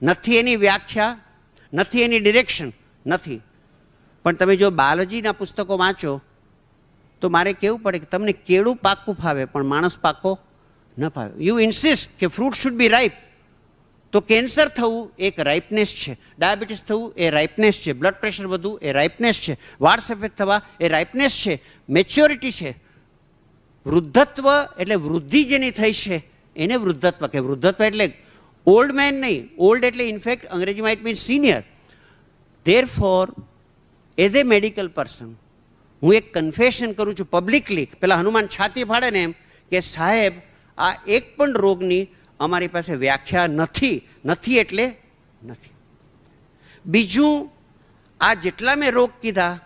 નથી એની વ્યાખ્યા, નથી એની ડિરેક્શન, નથી. પણ તમે જો બાયોલોજીના પુસ્તકો વાંચો તો મારે કહેવું પડે કે તમને કેળું પાકું ફાવે પણ માણસ પાકો ન ફાવે. યુ ઇન્સિસ્ટ કે ફ્રૂટ શુડ બી રાઇપ, તો કેન્સર થવું એક રાઇપનેસ છે, ડાયાબિટીસ થવું એ રાઇપનેસ છે, બ્લડ પ્રેશર વધવું એ રાઇપનેસ છે, વાળ સફેદ થવા એ રાઇપનેસ છે, મેચ્યોરિટી છે. વૃદ્ધત્વ એટલે વૃદ્ધિ જેની થઈ છે એને વૃદ્ધત્વ કે વૃદ્ધત્વ એટલે ઓલ્ડ મેન નહીં, ઓલ્ડ એટલે ઇનફેક્ટ અંગ્રેજીમાં it means senior. Therefore as a medical person હું એક કન્ફેશન કરું છું પબ્લિકલી. પેલા હનુમાન છાતી ફાડે ને એમ કે સાહેબ આ એક પણ રોગની અમારી પાસે વ્યાખ્યા નથી. નથી એટલે નથી. બીજું, આ જેટલા મેં રોગ કીધા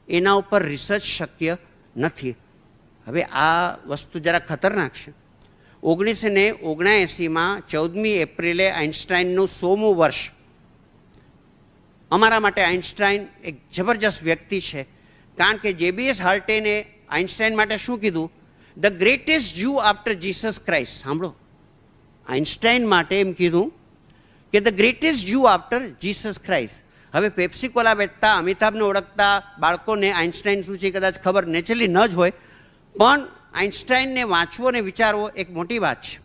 એના ઉપર રિસર્ચ શક્ય નથી. હવે આ વસ્તુ જરા ખતરનાક છે. 1979માં 14મી એપ્રિલે આઇન્સ્ટાઈનનું 100મું વર્ષ. અમારા માટે આઇન્સ્ટાઈન એક જબરજસ્ત વ્યક્તિ છે, કારણ કે જેબીએસ હાલ્ટેને આઇન્સ્ટાઈન માટે શું કીધું? The greatest Jew after Jesus Christ. સાંભળો, આઇન્સ્ટાઈન માટે એમ કીધું કે the greatest Jew after Jesus Christ. હવે પેપ્સી કોલા વેચતા અમિતાભને ઓળખતા બાળકોને આઇન્સ્ટાઈન શું છે કદાચ ખબર નેચરલી ન જ હોય, પણ આઇન્સ્ટાઈનને વાંચવો અને વિચારવો એક મોટી વાત છે.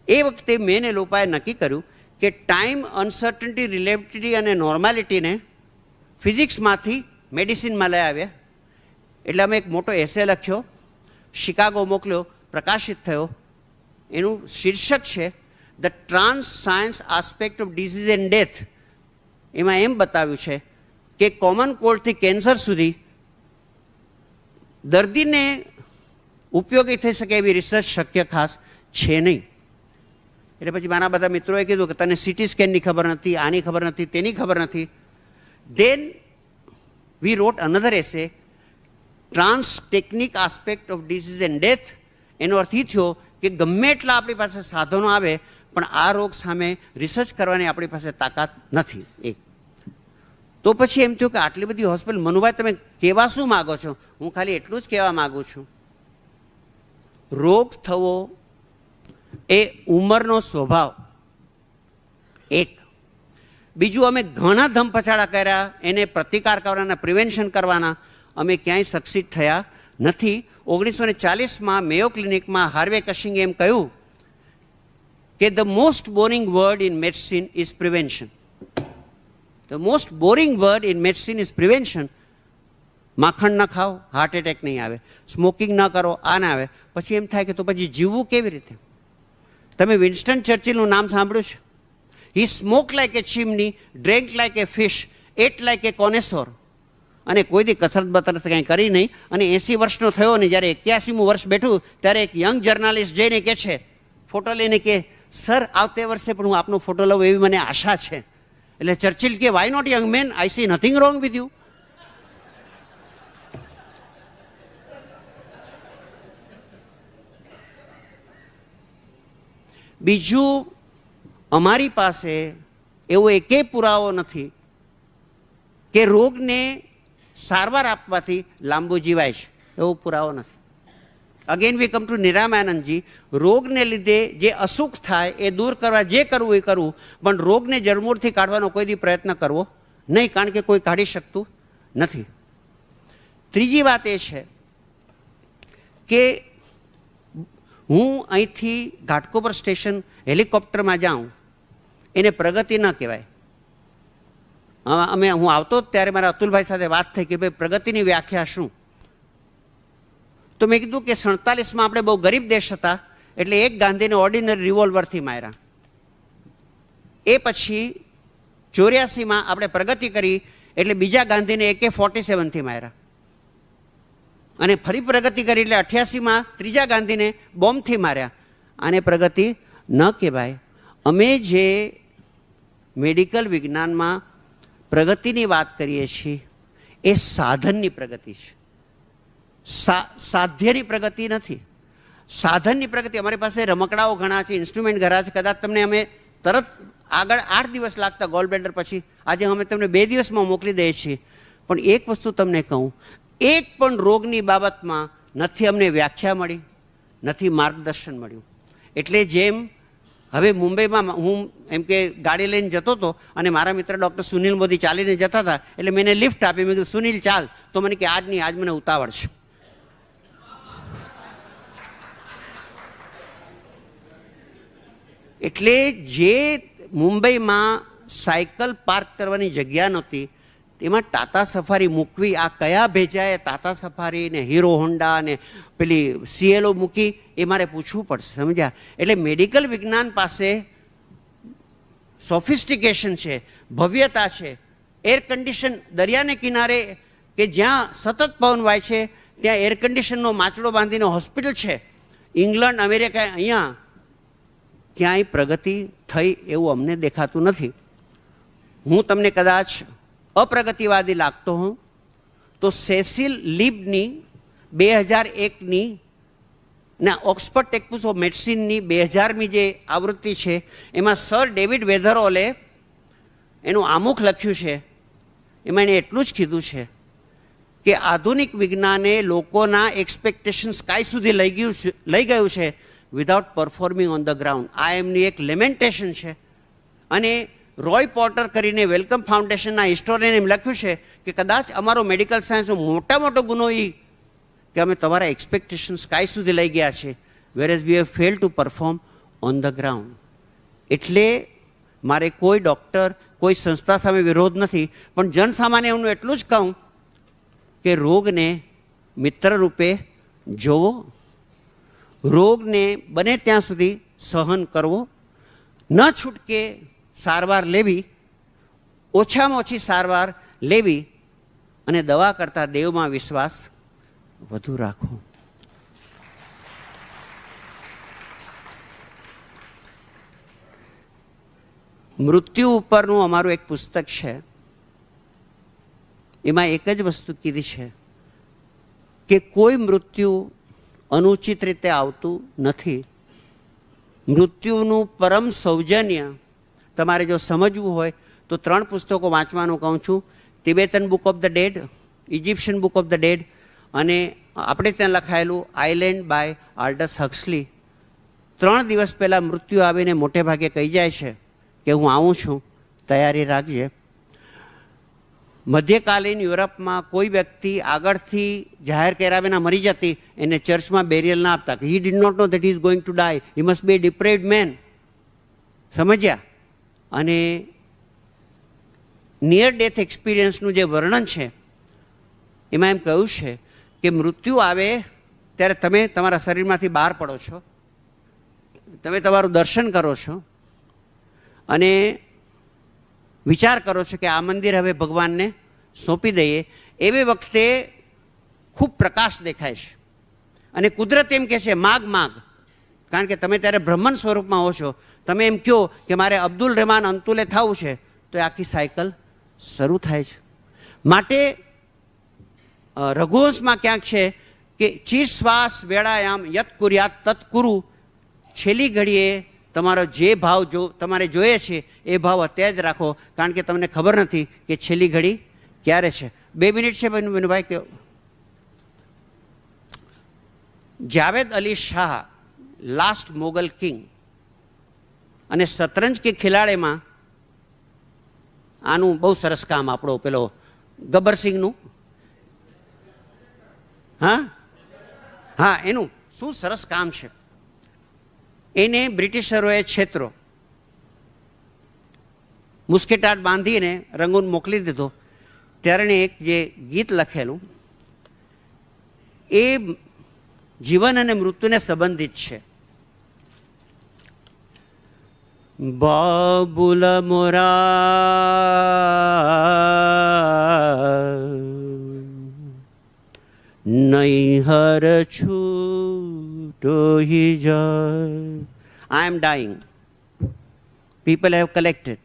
એ વખતે મેં એ લોકોએ નક્કી કર્યું કે ટાઈમ, અનસર્ટનિટી, રિલેટિવિટી અને નોર્માલિટીને ફિઝિક્સમાંથી મેડિસિનમાં લઈ આવ્યા. એટલે અમે એક મોટો એસે લખ્યો, શિકાગો મોકલ્યો, પ્રકાશિત થયો. એનું શીર્ષક છે the trans science aspect of disease and death. એમાં એમ બતાવ્યું છે કે કોમન કોલ્ડથી કેન્સર સુધી દર્દીને ઉપયોગી થઈ શકે એવી રિસર્ચ શક્ય ખાસ છે નહીં. એટલે પછી મારા બધા મિત્રોએ કીધું કે તને સીટી સ્કેનની ખબર નથી, આની ખબર નથી, તેની ખબર નથી. Then we wrote another essay, trans technic aspect of disease and death. એનો અર્થ એ થયો કે ગમે એટલા આપણી પાસે સાધનો આવે પણ આ રોગ સામે રિસર્ચ કરવાની આપણી પાસે તાકાત નથી. એક તો પછી એમ થયું કે આટલી બધી હોસ્પિટલ, મનુભાઈ તમે કહેવા શું માગો છો? હું ખાલી એટલું જ કહેવા માગું છું, રોગ થવો એ ઉંમરનો સ્વભાવ. એક. બીજું, અમે ઘણા ધમપછાડા કર્યા એને પ્રતિકાર કરવાના, પ્રિવેન્શન કરવાના, અમે ક્યાંય સક્સીડ થયા નથી. 1940માં મેયો ક્લિનિકમાં હાર્વે કશિંગે એમ કહ્યું કે the most boring word in medicine is prevention. The most boring word in medicine is prevention. માખણ ન ખાઓ, હાર્ટ એટેક નહીં આવે. સ્મોકિંગ ન કરો, આ ના આવે. પછી એમ થાય કે તો પછી જીવવું કેવી રીતે? તમે વિન્સ્ટન ચર્ચિલનું નામ સાંભળ્યું છે? He smoke like a chimney, drank like a fish, ate like a connoisseur. અને કોઈ દી કસરત બતરત કંઈ કરી નહીં. અને 80 વર્ષનો થયો ને જ્યારે 81મું વર્ષ બેઠું ત્યારે એક યંગ જર્નાલિસ્ટ જઈને કહે છે, ફોટો લઈને કે સર આવતે વર્ષે પણ હું આપનો ફોટો લઉં એવી મને આશા છે. એટલે ચર્ચિલ કે why not young man, I see nothing wrong with you. બીજું, અમારી પાસે એવો એકેય પુરાવો નથી કે રોગને સારવાર આપવાથી લાંબુ જીવાય છે. એવો પુરાવો નથી. Again we come to Niramanandji. રોગને લીધે જે અસુખ થાય એ દૂર કરવા જે કરવું એ કરવું, પણ રોગને જડમૂળથી કાઢવાનો કોઈ દી પ્રયત્ન કરવો નહીં, કારણ કે કોઈ કાઢી શકતું નથી. ત્રીજી વાત એ છે કે હું અહીંથી ઘાટકોપર સ્ટેશન હેલિકોપ્ટરમાં જાઉં એને પ્રગતિ ન કહેવાય. હું આવતો ત્યારે મારા અતુલભાઈ સાથે વાત થઈ કે ભાઈ પ્રગતિની વ્યાખ્યા શું? તો મેં કીધું કે 47માં આપણે બહુ ગરીબ દેશ હતા એટલે એક ગાંધીને ઓર્ડિનરી રિવોલ્વરથી માર્યા. એ પછી 84માં આપણે પ્રગતિ કરી એટલે બીજા ગાંધીને AK-47થી માર્યા. અને ફરી પ્રગતિ કરી એટલે 88માં ત્રીજા ગાંધીને બોમ્બથી માર્યા. આને પ્રગતિ ન કહેવાય. અમે જે મેડિકલ વિજ્ઞાનમાં પ્રગતિની વાત કરીએ છીએ એ સાધનની પ્રગતિ છે, સાધ્યની પ્રગતિ નથી. સાધનની પ્રગતિ, અમારી પાસે રમકડાઓ ઘણા છે, ઇન્સ્ટ્રુમેન્ટ ઘણા છે. કદાચ તમને અમે તરત આગળ 8 દિવસ લાગતા ગોલ બ્લેડર પછી આજે અમે તમને 2 દિવસમાં મોકલી દઈએ છીએ. પણ એક વસ્તુ તમને કહું, એક પણ રોગની બાબતમાં નથી અમને વ્યાખ્યા મળી, નથી માર્ગદર્શન મળ્યું. એટલે જેમ હવે મુંબઈમાં હું એમ કે ગાડી લઈને જતો હતો અને મારા મિત્ર ડૉક્ટર સુનિલ મોદી ચાલીને જતા હતા એટલે મેં એને લિફ્ટ આપી. મેં કીધું સુનિલ ચાલ, તો મને કે આજ નહીં, આજ મને ઉતાવળ છે. એટલે જે મુંબઈમાં સાયકલ પાર્ક કરવાની જગ્યા નહોતી એમાં ટાટા સફારી મૂકવી, આ કયા ભેજાએ ટાટા સફારી ને હીરો હોન્ડા ને પેલી CLO મૂકી એ મારે પૂછવું પડશે, સમજ્યા? એટલે મેડિકલ વિજ્ઞાન પાસે સોફિસ્ટિકેશન છે, ભવ્યતા છે, એર કન્ડિશન દરિયાને કિનારે કે જ્યાં સતત પવન વાય છે ત્યાં એર કન્ડિશનનો માચડો બાંધીને હોસ્પિટલ છે. ઇંગ્લેન્ડ, અમેરિકા, અહીંયા ક્યાંય પ્રગતિ થઈ એવું અમને દેખાતું નથી. હું તમને કદાચ અપ્રગતિવાદી લાગતો હોઉં તો સેસિલ લીબની 2001ની ના ઓક્સફર્ડ ટેક્સ્ટ ઓફ મેડિસિનની 2000મી જે આવૃત્તિ છે એમાં સર ડેવિડ વેધરઓલે એનું આમુખ લખ્યું છે. એમાં એણે એટલું જ કીધું છે કે આધુનિક વિજ્ઞાને લોકોના એક્સપેક્ટેશન્સ કાંઈ સુધી લઈ ગયું છે without performing on the ground. આ એમની એક લેમેન્ટેશન છે. અને રોય પોર્ટર કરીને વેલકમ ફાઉન્ડેશનના હિસ્ટોરિયને એમ લખ્યું છે કે કદાચ અમારો મેડિકલ સાયન્સનો મોટો ગુનો એ કે અમે તમારા એક્સપેક્ટેશન્સ કાંઈ સુધી લઈ ગયા છે whereas we have fail to perform on the ground. એટલે મારે કોઈ ડૉક્ટર, કોઈ સંસ્થા સામે વિરોધ નથી, પણ જનસામાન્ય હું એટલું જ કહું કે રોગને મિત્ર રૂપે જોવો, રોગને બને ત્યાં સુધી સહન કરવો, ન છૂટકે સારવાર લેવી, ઓછામાં ઓછી સારવાર લેવી અને દવા કરતાં દેવમાં વિશ્વાસ વધુ રાખવો. મૃત્યુ ઉપરનું અમારું એક પુસ્તક છે. એમાં એક જ વસ્તુ કીધી છે કે કોઈ મૃત્યુ અનુચિત રીતે આવતું નથી. મૃત્યુનું પરમ સૌજન્ય તમારે જો સમજવું હોય તો 3 પુસ્તકો વાંચવાનું કહું છું. Tibetan Book of the Dead, Egyptian Book of the Dead અને આપણે ત્યાં લખાયેલું આઇલેન્ડ બાય આલ્ડસ હક્સલી. 3 દિવસ પહેલાં મૃત્યુ આવીને મોટે ભાગે કહી જાય છે કે હું આવું છું, તૈયારી રાખજે. મધ્યકાલીન યુરોપમાં કોઈ વ્યક્તિ આગળથી જાહેર કર્યા વિના મરી જતી, એને ચર્ચમાં બેરિયલ ના આપતા. He did not know that he is going to die, he must be a depraved man. સમજ્યા? અને નિયર ડેથ એક્સપિરિયન્સનું જે વર્ણન છે એમાં એમ કહ્યું છે કે મૃત્યુ આવે ત્યારે તમે તમારા શરીરમાંથી બહાર પડો છો, તમે તમારું દર્શન કરો છો અને વિચાર કરો છો કે આ મંદિર હવે ભગવાનને સોંપી દઈએ. એવી વખતે ખૂબ પ્રકાશ દેખાય છે અને કુદરત એમ કહે છે માગ માગ, કારણ કે તમે ત્યારે બ્રહ્મન સ્વરૂપમાં હો છો. તમે એમ કહો કે મારે અબ્દુલ રહેમાન અંતુલે થવું છે તો એ આખી સાયકલ શરૂ થાય છે. માટે રઘુવંશમાં ક્યાંક છે કે ચીર શ્વાસ વેળાયામ યત કુર્યાત તત કુરુ. છેલ્લી ઘડીએ તમારો જે ભાવ તમારે જોઈએ છે એ ભાવ અત્યારે જ રાખો, કારણ કે તમને ખબર નથી કે છેલ્લી ઘડી ક્યારે છે. 2 મિનિટ છે બનુભાઈ કે જાવેદ અલી શાહ, લાસ્ટ મોગલ કિંગ, અને શતરંજ કે ખિલાડીમાં આનું બહુ સરસ કામ આપણો પેલો ગબ્બરસિંહનું, હા એનું શું સરસ કામ છે. એને બ્રિટિશરોએ છેતરો, મુસ્કેટાટ બાંધીને રંગૂન મોકલી દીધો. ત્યારે એને એક જે ગીત લખેલું એ જીવન અને મૃત્યુને સંબંધિત છે. બાબુલ મોરા નૈહર છૂટો હી જાય. I am dying. People have collected.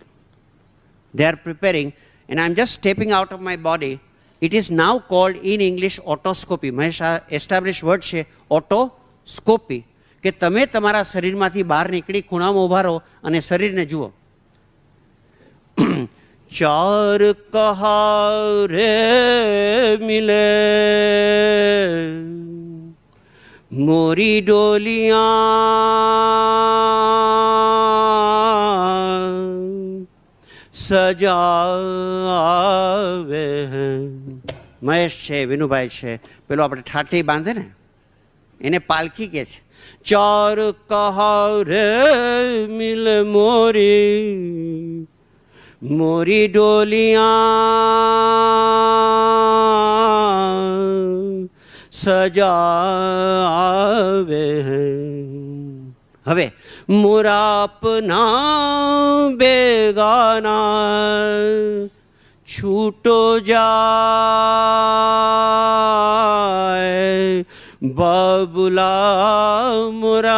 They are preparing and I am just stepping out of my body. It is now called in English otoscopy. Mahesh established word છે otoscopy, કે તમે તમારા શરીરમાંથી બહાર નીકળી ખૂણામાં ઊભા રહો અને શરીરને જુઓ. ચાર કહારે મિલે મોરી ડોલિયા સજાવે. મહેશ છે, વિનુભાઈ છે, પેલો આપણે ઠાઠી બાંધે ને એને પાલખી કે છે. ચાર કહારે મિલ મોરી મોરી ડોલિયા સજાવે. હવે મુરાપના બેગાના છૂટો જાય બાબુલા મોરા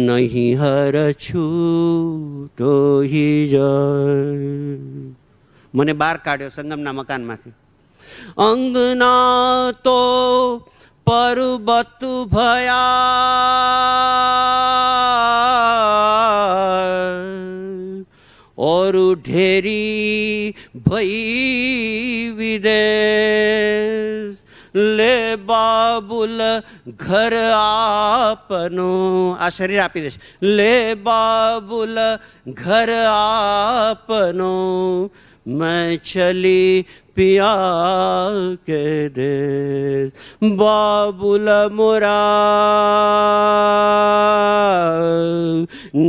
નહીં હર છૂટો હી જાય. મને બહાર કાઢ્યો સંગમના મકાનમાંથી. અંગના તો પર્વત ભયા और ढेरी भई विदेश ले बाबुल घर आपनो आ शरीर आपी देश ले बाबुल घर आपनो मैं चली पिया के देश बाबुल मोरा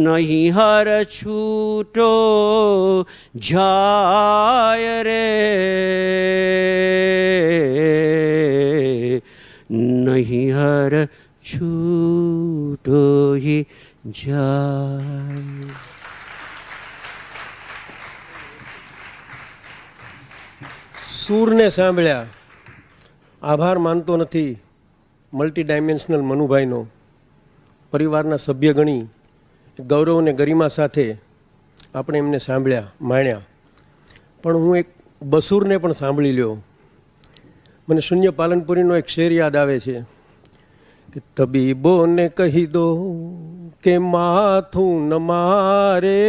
नहीं हर छूटो जाय रे नहीं हर छूटो ही जाय. સૂરને સાંભળ્યા. આભાર માનતો નથી મલ્ટી ડાયમેન્શનલ મનુભાઈનો. પરિવારના સભ્ય ગણી ગૌરવ અને ગરિમા સાથે આપણે એમને સાંભળ્યા, માણ્યા. પણ હું એક બસૂરને પણ સાંભળી લ્યો. મને શૂન્ય પાલનપુરીનો એક શેર યાદ આવે છે કે તબીબોને કહી દો કે માથું ન મારે,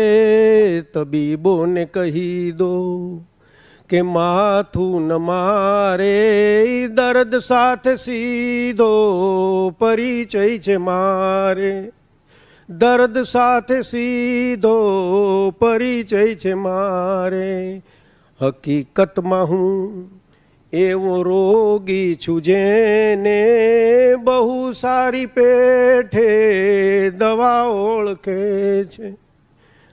તબીબોને કહી દો કે માથું ન મારે, દર્દ સાથે સીધો પરિચય છે મારે, દર્દ સાથે સીધો પરિચય છે મારે. હકીકતમાં હું એવો રોગી છું જેને બહુ સારી પેઠે દવા ઓળખે છે,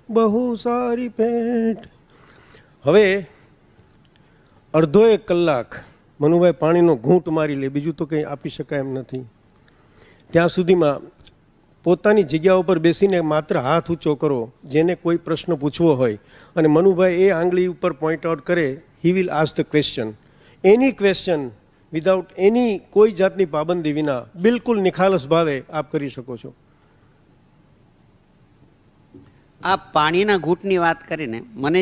બહુ સારી પેઠ. હવે અડધો એક કલાક મનુભાઈ પાણીનો ઘૂંટ મારી લે, બીજું તો કંઈ આપી શકાય એમ નથી. ત્યાં સુધીમાં પોતાની જગ્યા ઉપર બેસીને માત્ર હાથ ઊંચો કરો જેને કોઈ પ્રશ્ન પૂછવો હોય, અને મનુભાઈ એ આંગળી ઉપર પોઈન્ટ આઉટ કરે, he will ask the question, any question without એની કોઈ જાતની પાબંદી વિના બિલકુલ નિખાલસ ભાવે આપ કરી શકો છો. આ પાણીના ઘૂંટની વાત કરીને મને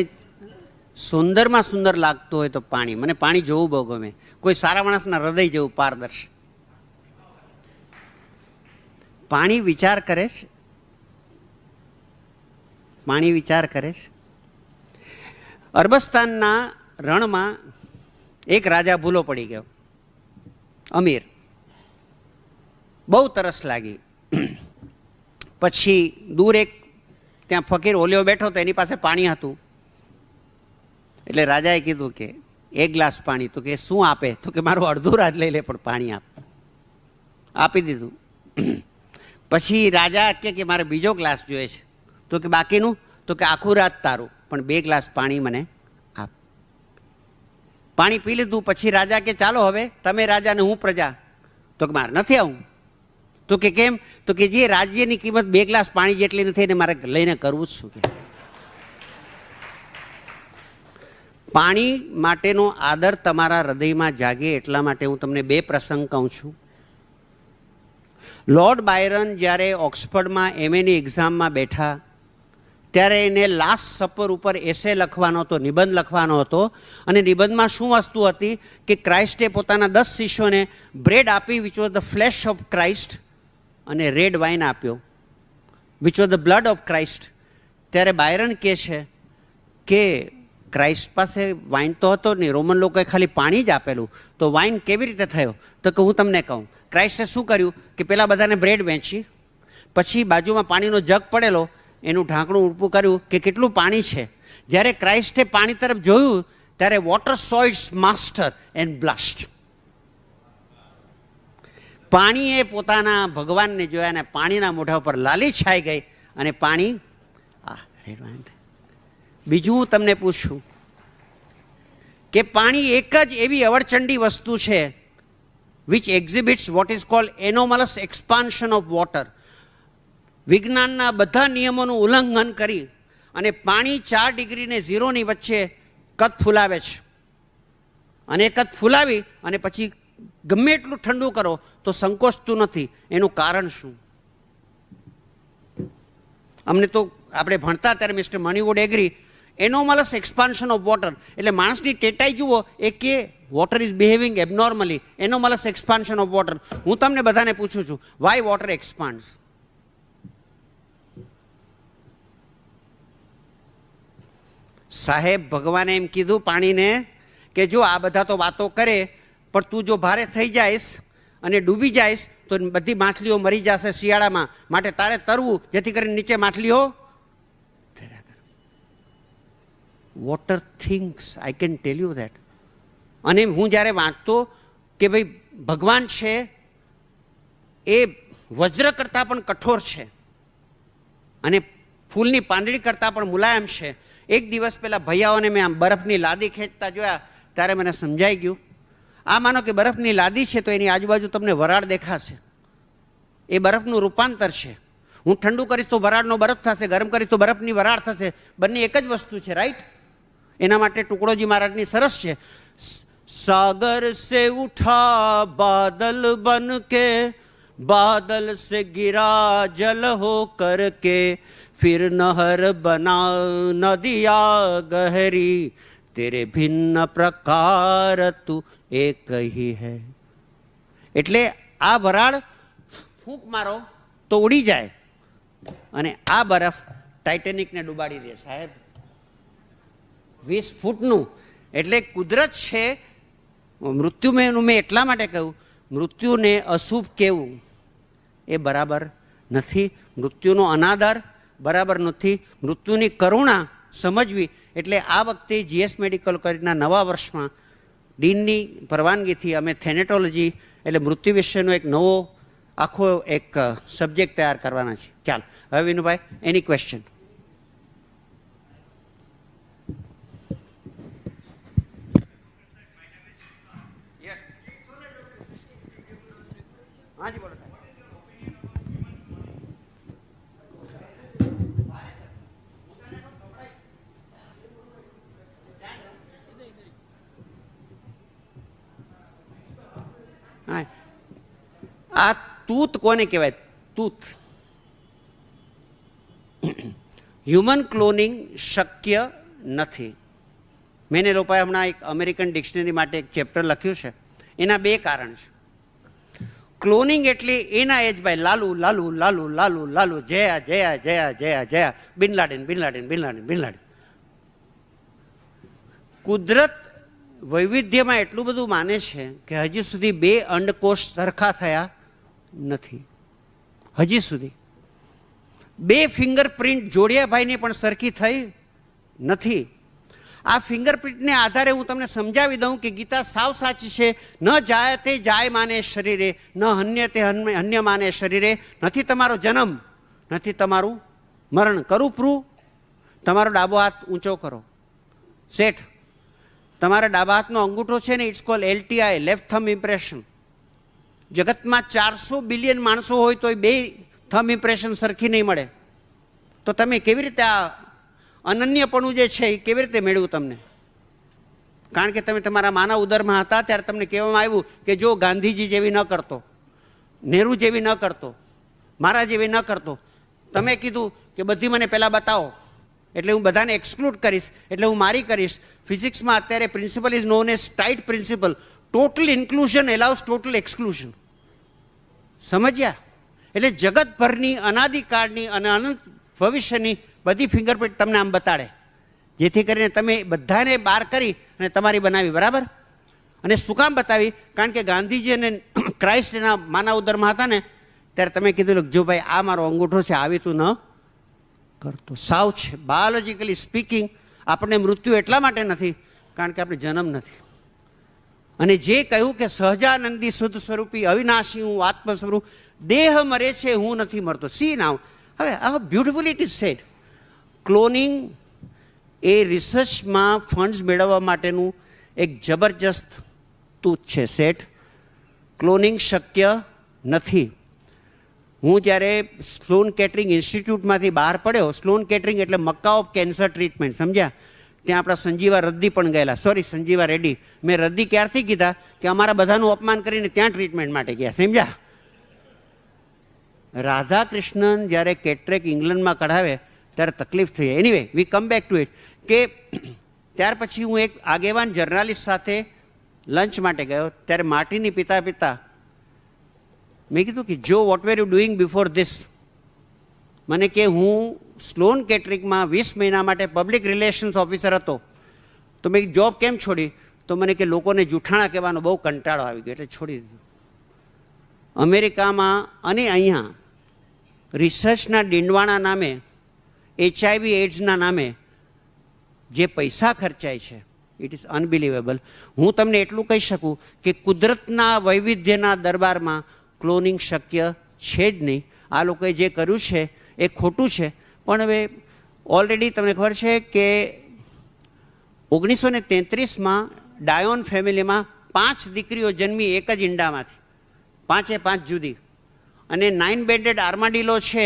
સુંદરમાં સુંદર લાગતું હોય તો પાણી, મને પાણી જોવું બહુ ગમે. કોઈ સારા માણસના હૃદય જેવું પારદર્શક. પાણી વિચાર કરે છે, પાણી વિચાર કરે છે. અરબસ્તાનના રણમાં એક રાજા ભૂલો પડી ગયો, અમીર. બહુ તરસ લાગી. પછી દૂર એક ત્યાં ફકીર ઓલિયો બેઠો તો એની પાસે પાણી હતું. એટલે રાજાએ કીધું કે એક ગ્લાસ પાણી. તો કે શું આપે? તો કે મારું અડધું રાજ લઈ લે પણ પાણી આપ. આપી દીધું. પછી રાજા કે મારે બીજો ગ્લાસ જોઈએ છે. તો કે બાકીનું? તો કે આખું રાત તારું, પણ 2 ગ્લાસ પાણી મને આપ. પાણી પી લીધું. પછી રાજા કે ચાલો હવે તમે રાજા ને હું પ્રજા. તો કે મારે નથી આવું. તો કે કેમ? તો કે જે રાજ્યની કિંમત 2 ગ્લાસ પાણી જેટલી નથી એને મારે લઈને કરવું જ શું. કે પાણી માટેનો આદર તમારા હૃદયમાં જાગે એટલા માટે હું તમને 2 પ્રસંગ કહું છું. લોર્ડ બાયરન જ્યારે ઓક્સફર્ડમાં એમએની એક્ઝામમાં બેઠા ત્યારે એને લાસ્ટ સપર ઉપર એસે લખવાનો હતો, નિબંધ લખવાનો હતો. અને નિબંધમાં શું વસ્તુ હતી કે ક્રાઇસ્ટે પોતાના 10 શિષ્યોને બ્રેડ આપી which was the flash of Christ, અને રેડ વાઇન આપ્યો which was the blood of Christ. ત્યારે બાયરન કહે છે કે ક્રાઇસ્ટ પાસે વાઇન તો હતો નહીં, રોમન લોકોએ ખાલી પાણી જ આપેલું, તો વાઇન કેવી રીતે થયો? તો કે હું તમને કહું. ક્રાઇસ્ટે શું કર્યું કે પેલા બધાને બ્રેડ વેચી, પછી બાજુમાં પાણીનો જગ પડેલો એનું ઢાંકણું ઊંચું કર્યું કે કેટલું પાણી છે. જ્યારે ક્રાઇસ્ટે પાણી તરફ જોયું ત્યારે water saw its master and blushed. પાણીએ પોતાના ભગવાનને જોયા અને પાણીના મોઢા ઉપર લાલી છાઈ ગઈ અને પાણી રેડ વાઇન. બીજું હું તમને પૂછું કે પાણી એક જ એવી અવળચંડી વસ્તુ છે which exhibits what is called anomalous expansion of water. વિજ્ઞાનના બધા નિયમોનું ઉલ્લંઘન કરી અને પાણી 4 ડિગ્રી ને 0 ની વચ્ચે કદ ફૂલાવે છે, અને એ કદ ફૂલાવી અને પછી ગમે એટલું ઠંડુ કરો તો સંકોચતું નથી. એનું કારણ શું? અમને તો આપણે ભણતા ત્યારે mister Mani would agree, anomalous expansion of water એટલે માણસની ટેટાઈ જુઓ એ કે water is behaving abnormally, anomalous expansion of water. હું તમને બધાને પૂછું છું, વાય વોટર એક્સપાન્ડ્સ? સાહેબ ભગવાને એમ કીધું પાણીને કે જો આ બધા તો વાતો કરે, પણ તું જો ભારે થઈ જઈશ અને ડૂબી જઈશ તો બધી માછલીઓ મરી જશે શિયાળામાં, માટે તારે તરવું જેથી કરીને નીચે માછલીઓ. Water thinks, I can tell you that. અને હું જ્યારે વાંચતો કે ભાઈ ભગવાન છે એ વજ્ર કરતાં પણ કઠોર છે અને ફૂલની પાંદડી કરતાં પણ મુલાયમ છે. એક દિવસ પહેલાં ભૈયાઓને મેં આમ બરફની લાદી ખેંચતા જોયા ત્યારે મને સમજાઈ ગયું. આ માનો કે બરફની લાદી છે તો એની આજુબાજુ તમને વરાળ દેખાશે, એ બરફનું રૂપાંતર છે. હું ઠંડુ કરીશ તો વરાળનો બરફ થશે, ગરમ કરીશ તો બરફની વરાળ થશે. બંને એક જ વસ્તુ છે, રાઈટ? એના માટે ટુકડોજી મહારાજની સરસ છે, સાગર સે ઉઠા બાદલ બન કે, बादल से गिरा जल हो करके, फिर नहर बना नदिया गहरी, तेरे भिन्न प्रकार तू एक ही है. એટલે આ વરાળ ફૂંક મારો તો ઉડી જાય અને આ બરફ ટાઇટેનિકને ડૂબાડી દે. સાહેબ 20 ફૂટનું એટલે કુદરત છે. મૃત્યુનું મેં એટલા માટે કહ્યું, મૃત્યુને અશુભ કહેવું એ બરાબર નથી. મૃત્યુનો અનાદર બરાબર નથી. મૃત્યુની કરુણા સમજવી. એટલે આ વખતે જીએસ મેડિકલ કોલેજના નવા વર્ષમાં ડીનની પરવાનગીથી અમે થેનેટોલોજી એટલે મૃત્યુ વિશેનો એક નવો આખો એક સબ્જેક્ટ તૈયાર કરવાના છે. ચાલ હવે વિનુભાઈ, એની ક્વેશ્ચન? હાજી બોલો. આ તૂત કોને કહેવાય? તૂત. હ્યુમન ક્લોનિંગ શક્ય નથી. મેં લોકોએ હમણાં એક અમેરિકન ડિક્શનરી માટે એક ચેપ્ટર લખ્યું છે. એના 2 કારણ છે. ક્લોનિંગ એટલે એના એજ ભાઈ લાલુ લાલુ લાલુ લાલુ લાલુ, જયા જયા જયા જયા જયા, બિન લાડેન બિન લાડેન બિન લાડેન બિન લાડેન. કુદરત વૈવિધ્યમાં એટલું બધું માને છે કે હજી સુધી 2 અંડકોષ સરખા થયા નથી. હજી સુધી 2 ફિંગરપ્રિન્ટ જોડિયાભાઈની પણ સરખી થઈ નથી. આ ફિંગરપ્રિન્ટને આધારે હું તમને સમજાવી દઉં કે ગીતા સાવ સાચી છે. ન જાયતે જાય માને શરીરે, ન હન્યતે હન્ય માને શરીરે. નથી તમારો જન્મ, નથી તમારું મરણ. કરું પ્રૂવ? તમારો ડાબો હાથ ઊંચો કરો. શેઠ, તમારા ડાબા હાથનો અંગૂઠો છે ને, it's call LTI, left thumb impression. જગતમાં 400 બિલિયન માણસો હોય તો 2 થમ્બ ઇમ્પ્રેશન સરખી નહીં મળે. તો તમે કેવી રીતે આ અનન્યપણું જે છે એ કેવી રીતે મેળવ્યું તમને? કારણ કે તમે તમારા માના ઉદરમાં હતા ત્યારે તમને કહેવામાં આવ્યું કે જો ગાંધીજી જેવી ન કરતો, નહેરુ જેવી ન કરતો, મારા જેવી ન કરતો. તમે કીધું કે બધી મને પહેલાં બતાવો એટલે હું બધાને એક્સક્લુડ કરીશ, એટલે હું મારી કરીશ. ફિઝિક્સમાં અત્યારે principle is known as tight principle. Total inclusion allows total exclusion. સમજ્યા? એટલે જગતભરની અનાદિકાળની અને અનંત ભવિષ્યની બધી ફિંગરપ્રિન્ટ તમને આમ બતાડે, જેથી કરીને તમે બધાને બહાર કરી અને તમારી બનાવી. બરાબર? અને શું કામ બતાવી? કારણ કે ગાંધીજી અને ક્રાઇસ્ટ એના માના ઉદરમાં હતા ને ત્યારે તમે કીધું જો ભાઈ આ મારો અંગૂઠો છે, આવી તું ન કરતો. સાવ છે. બાયોલોજીકલી સ્પીકિંગ આપણને મૃત્યુ એટલા માટે નથી કારણ કે આપણે જન્મ નથી. અને જે કહ્યું કે સહજાનંદી શુદ્ધ સ્વરૂપી અવિનાશી હું આત્મ સ્વરૂપ, દેહ મરે છે હું નથી મરતો. C now. હવે આ beautiful it is said. Cloning એ રિસર્ચમાં ફંડ્સ મેળવવા માટેનું એક જબરજસ્ત તૂત છે. સેટ ક્લોનિંગ શક્ય નથી. હું જ્યારે સ્લોન કેટરિંગ ઇન્સ્ટિટ્યૂટમાંથી બહાર પડ્યો, સ્લોન કેટરિંગ એટલે મક્કા ઓફ કેન્સર ટ્રીટમેન્ટ, સમજ્યા? ત્યાં આપણા સંજીવા રદ્દી પણ ગયેલા, સોરી સંજીવા રેડ્ડી. મેં રદ્દી ક્યારથી કીધા કે અમારા બધાનું અપમાન કરીને ત્યાં ટ્રીટમેન્ટ માટે ગયા, સમજ્યા? રાધાકૃષ્ણન જ્યારે કેટરેક ઇંગ્લેન્ડમાં કઢાવે ત્યારે તકલીફ થઈ. Anyway we come back to it કે ત્યાર પછી હું એક આગેવાન જર્નાલિસ્ટ સાથે લંચ માટે ગયો. ત્યારે માટીની પિતા પિતા મેં કીધું કે જો what were you doing before this? મને કે હું સ્લોન કેટરિંગમાં 20 મહિના માટે પબ્લિક રિલેશન્સ ઓફિસર હતો. તો મેં જોબ કેમ છોડી? તો મને કે લોકોને જૂઠાણા કહેવાનો બહુ કંટાળો આવી ગયો એટલે છોડી દીધું. અમેરિકામાં અને અહીંયા રિસર્ચના ડીંડવાણા નામે, HIV એડ્સના નામે જે પૈસા ખર્ચાય છે, ઇટ ઇઝ અનબિલિવેબલ. હું તમને એટલું કહી શકું કે કુદરતના વૈવિધ્યના દરબારમાં ક્લોનિંગ શક્ય છે જ નહીં. આ લોકોએ જે કર્યું છે એ ખોટું છે. પણ હવે ઓલરેડી તમને ખબર છે કે 1933માં ડાયોન ફેમિલીમાં 5 દીકરીઓ જન્મી એક જ ઈંડામાંથી, 5 જુદી. અને 9 બેન્ડેડ આર્માડીલો છે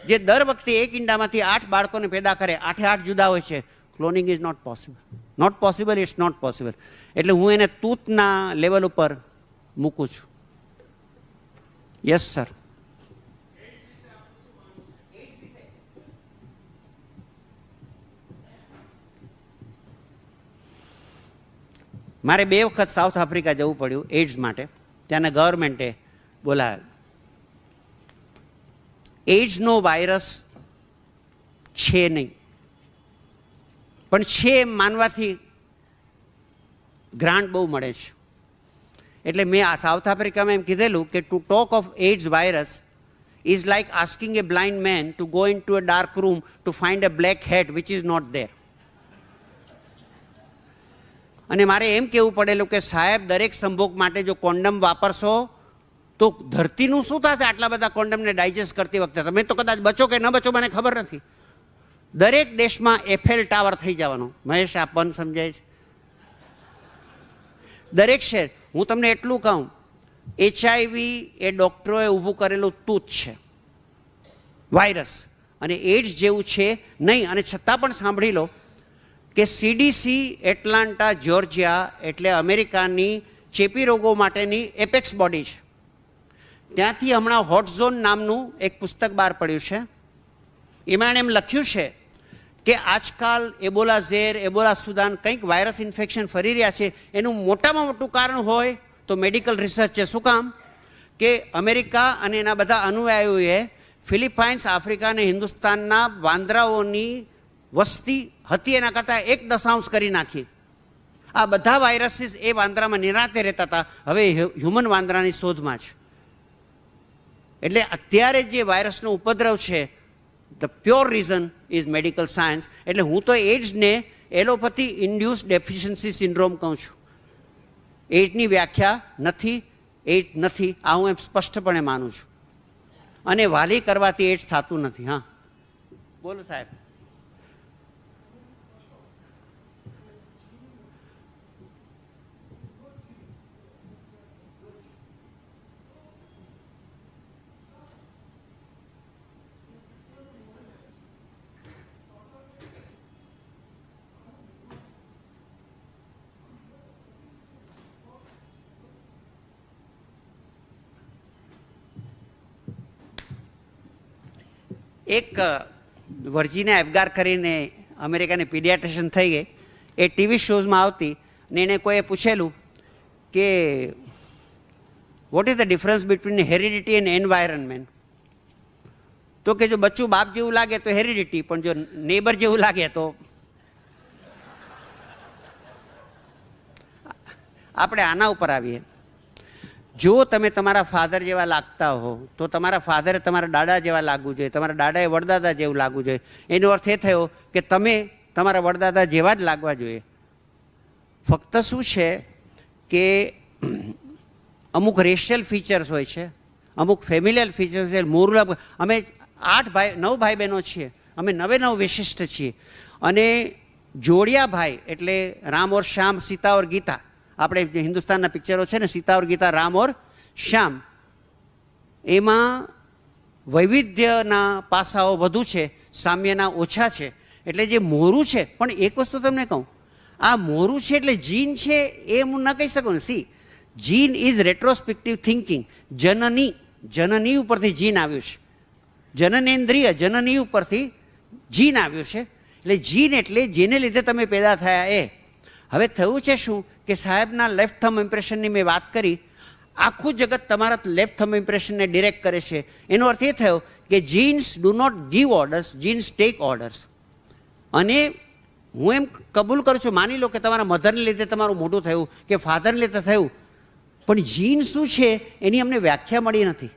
જે દર વખતે એક ઈંડામાંથી 8 બાળકોને પેદા કરે, 8 જુદા હોય છે. Cloning is not possible. Not possible, it's not possible. એટલે હું એને તૂતના લેવલ ઉપર મૂકું છું. Yes sir. મારે 2 વખત સાઉથ આફ્રિકા જવું પડ્યું એડ્સ માટે. ત્યાંના ગવર્મેન્ટે બોલાવ્યા. એડ્સનો વાયરસ છે નહીં, પણ છે એમ માનવાથી ગ્રાન્ટ બહુ મળે છે. એટલે મેં આ સાઉથ આફ્રિકામાં એમ કીધેલું કે to talk of AIDS virus is like asking a blind man to go into a dark room to find a black hat which is not there. અને મારે એમ કહેવું પડેલું કે સાહેબ, દરેક સંભોગ માટે જો કોન્ડમ વાપરશો તો ધરતીનું શું થશે? આટલા બધા કોન્ડમને ડાયજેસ્ટ કરતી વખતે તમે તો કદાચ બચો કે ન બચો મને ખબર નથી. દરેક દેશમાં એફએલ ટાવર થઈ જવાનો. મહેશ, આ પન સમજાય છે? દરેક શહેર. હું તમને એટલું કહું, HIV એ ડૉક્ટરોએ ઊભું કરેલું તૂત છે, વાયરસ, અને એડ્સ જેવું છે નહીં. અને છતાં પણ સાંભળી લો કે CDC એટલાન્ટા જ્યોર્જિયા એટલે અમેરિકાની ચેપી રોગો માટેની એપેક્સ બોડી છે. ત્યાંથી હમણાં હોટ ઝોન નામનું એક પુસ્તક બહાર પડ્યું છે. એમાં એમ લખ્યું છે કે આજકાલ એબોલા ઝેર, એબોલા સુદાન કંઈક વાયરસ ઇન્ફેક્શન ફરી રહ્યા છે. એનું મોટામાં મોટું કારણ હોય તો મેડિકલ રિસર્ચ છે. શું કામ? કે અમેરિકા અને એના બધા અનુયાયીઓએ ફિલિપાઇન્સ, આફ્રિકા અને હિન્દુસ્તાનના વાંદરાઓની વસ્તી હતી એના કરતાં 1 કરી નાખી. આ બધા વાયરસીસ એ વાંદરામાં નિરાંતે રહેતા હતા, હવે હ્યુમન વાંદરાની શોધમાં છે. એટલે અત્યારે જે વાયરસનો ઉપદ્રવ છે, the pure reason is medical science. એટલે હું તો એડ્સને એલોપેથી ઇન્ડ્યુસ ડેફિશિયન્સી સિન્ડ્રોમ કહું છું. એડ્સની વ્યાખ્યા નથી, એડ્સ નથી, આ હું એમ સ્પષ્ટપણે માનું છું. અને વાલી કરવાથી એડ્સ થતું નથી. હા બોલો સાહેબ. એક વર્જિના એબગાર કરીને અમેરિકાની પીડિયાટ્રિશિયન થઈ ગઈ. એ ટીવી શોઝમાં આવતી ને એને કોઈએ પૂછેલું કે what is the difference between heredity and environment? તો કે જો બચ્ચું બાપ જેવું લાગે તો હેરિડિટી, પણ જો નેબર જેવું લાગે તો. આપણે આના ઉપર આવીએ. જો તમે તમારા ફાધર જેવા લાગતા હો તો તમારા ફાધરે તમારા દાદા જેવા લાગવું જોઈએ, તમારા દાદાએ વડદાદા જેવું લાગવું જોઈએ. એનો અર્થ એ થયો કે તમે તમારા વડદાદા જેવા જ લાગવા જોઈએ. ફક્ત શું છે કે અમુક રેશિયલ ફીચર્સ હોય છે, અમુક ફેમિલિયલ ફીચર્સ છે. મોરલા અમે 9 ભાઈ બહેનો છીએ, અમે 9 વિશિષ્ટ છીએ. અને જોડિયા ભાઈ એટલે રામ ઓર શ્યામ, સીતા ઓર ગીતા. આપણે જે હિન્દુસ્તાનના પિક્ચરો છે ને, સીતા ઓર ગીતા, રામ ઓર શ્યામ, એમાં વૈવિધ્યના પાસાઓ વધુ છે, સામ્યના ઓછા છે. એટલે જે મોરું છે, પણ એક વસ્તુ તમને કહું, આ મોરું છે એટલે જીન છે એ હું ન કહી શકું ને. See, gene is retrospective thinking. જનની ઉપરથી જીન આવ્યું છે, જનનેન્દ્રિય જનની ઉપરથી જીન આવ્યું છે. એટલે જીન એટલે જેને લીધે તમે પેદા થયા એ. હવે થયું છે શું કે સાહેબના લેફ્ટ થંબ ઇમ્પ્રેશનની મેં વાત કરી, આખું જગત તમારા લેફ્ટ થંબ ઇમ્પ્રેશનને ડિરેક્ટ કરે છે. એનો અર્થ એ થયો કે genes do not give orders, genes take orders. અને હું એમ કબૂલ કરું છું, માની લો કે તમારા મધરને લીધે તમારું મોઢું થયું કે ફાધરને લીધે થયું, પણ જીન શું છે એની અમને વ્યાખ્યા મળી નથી.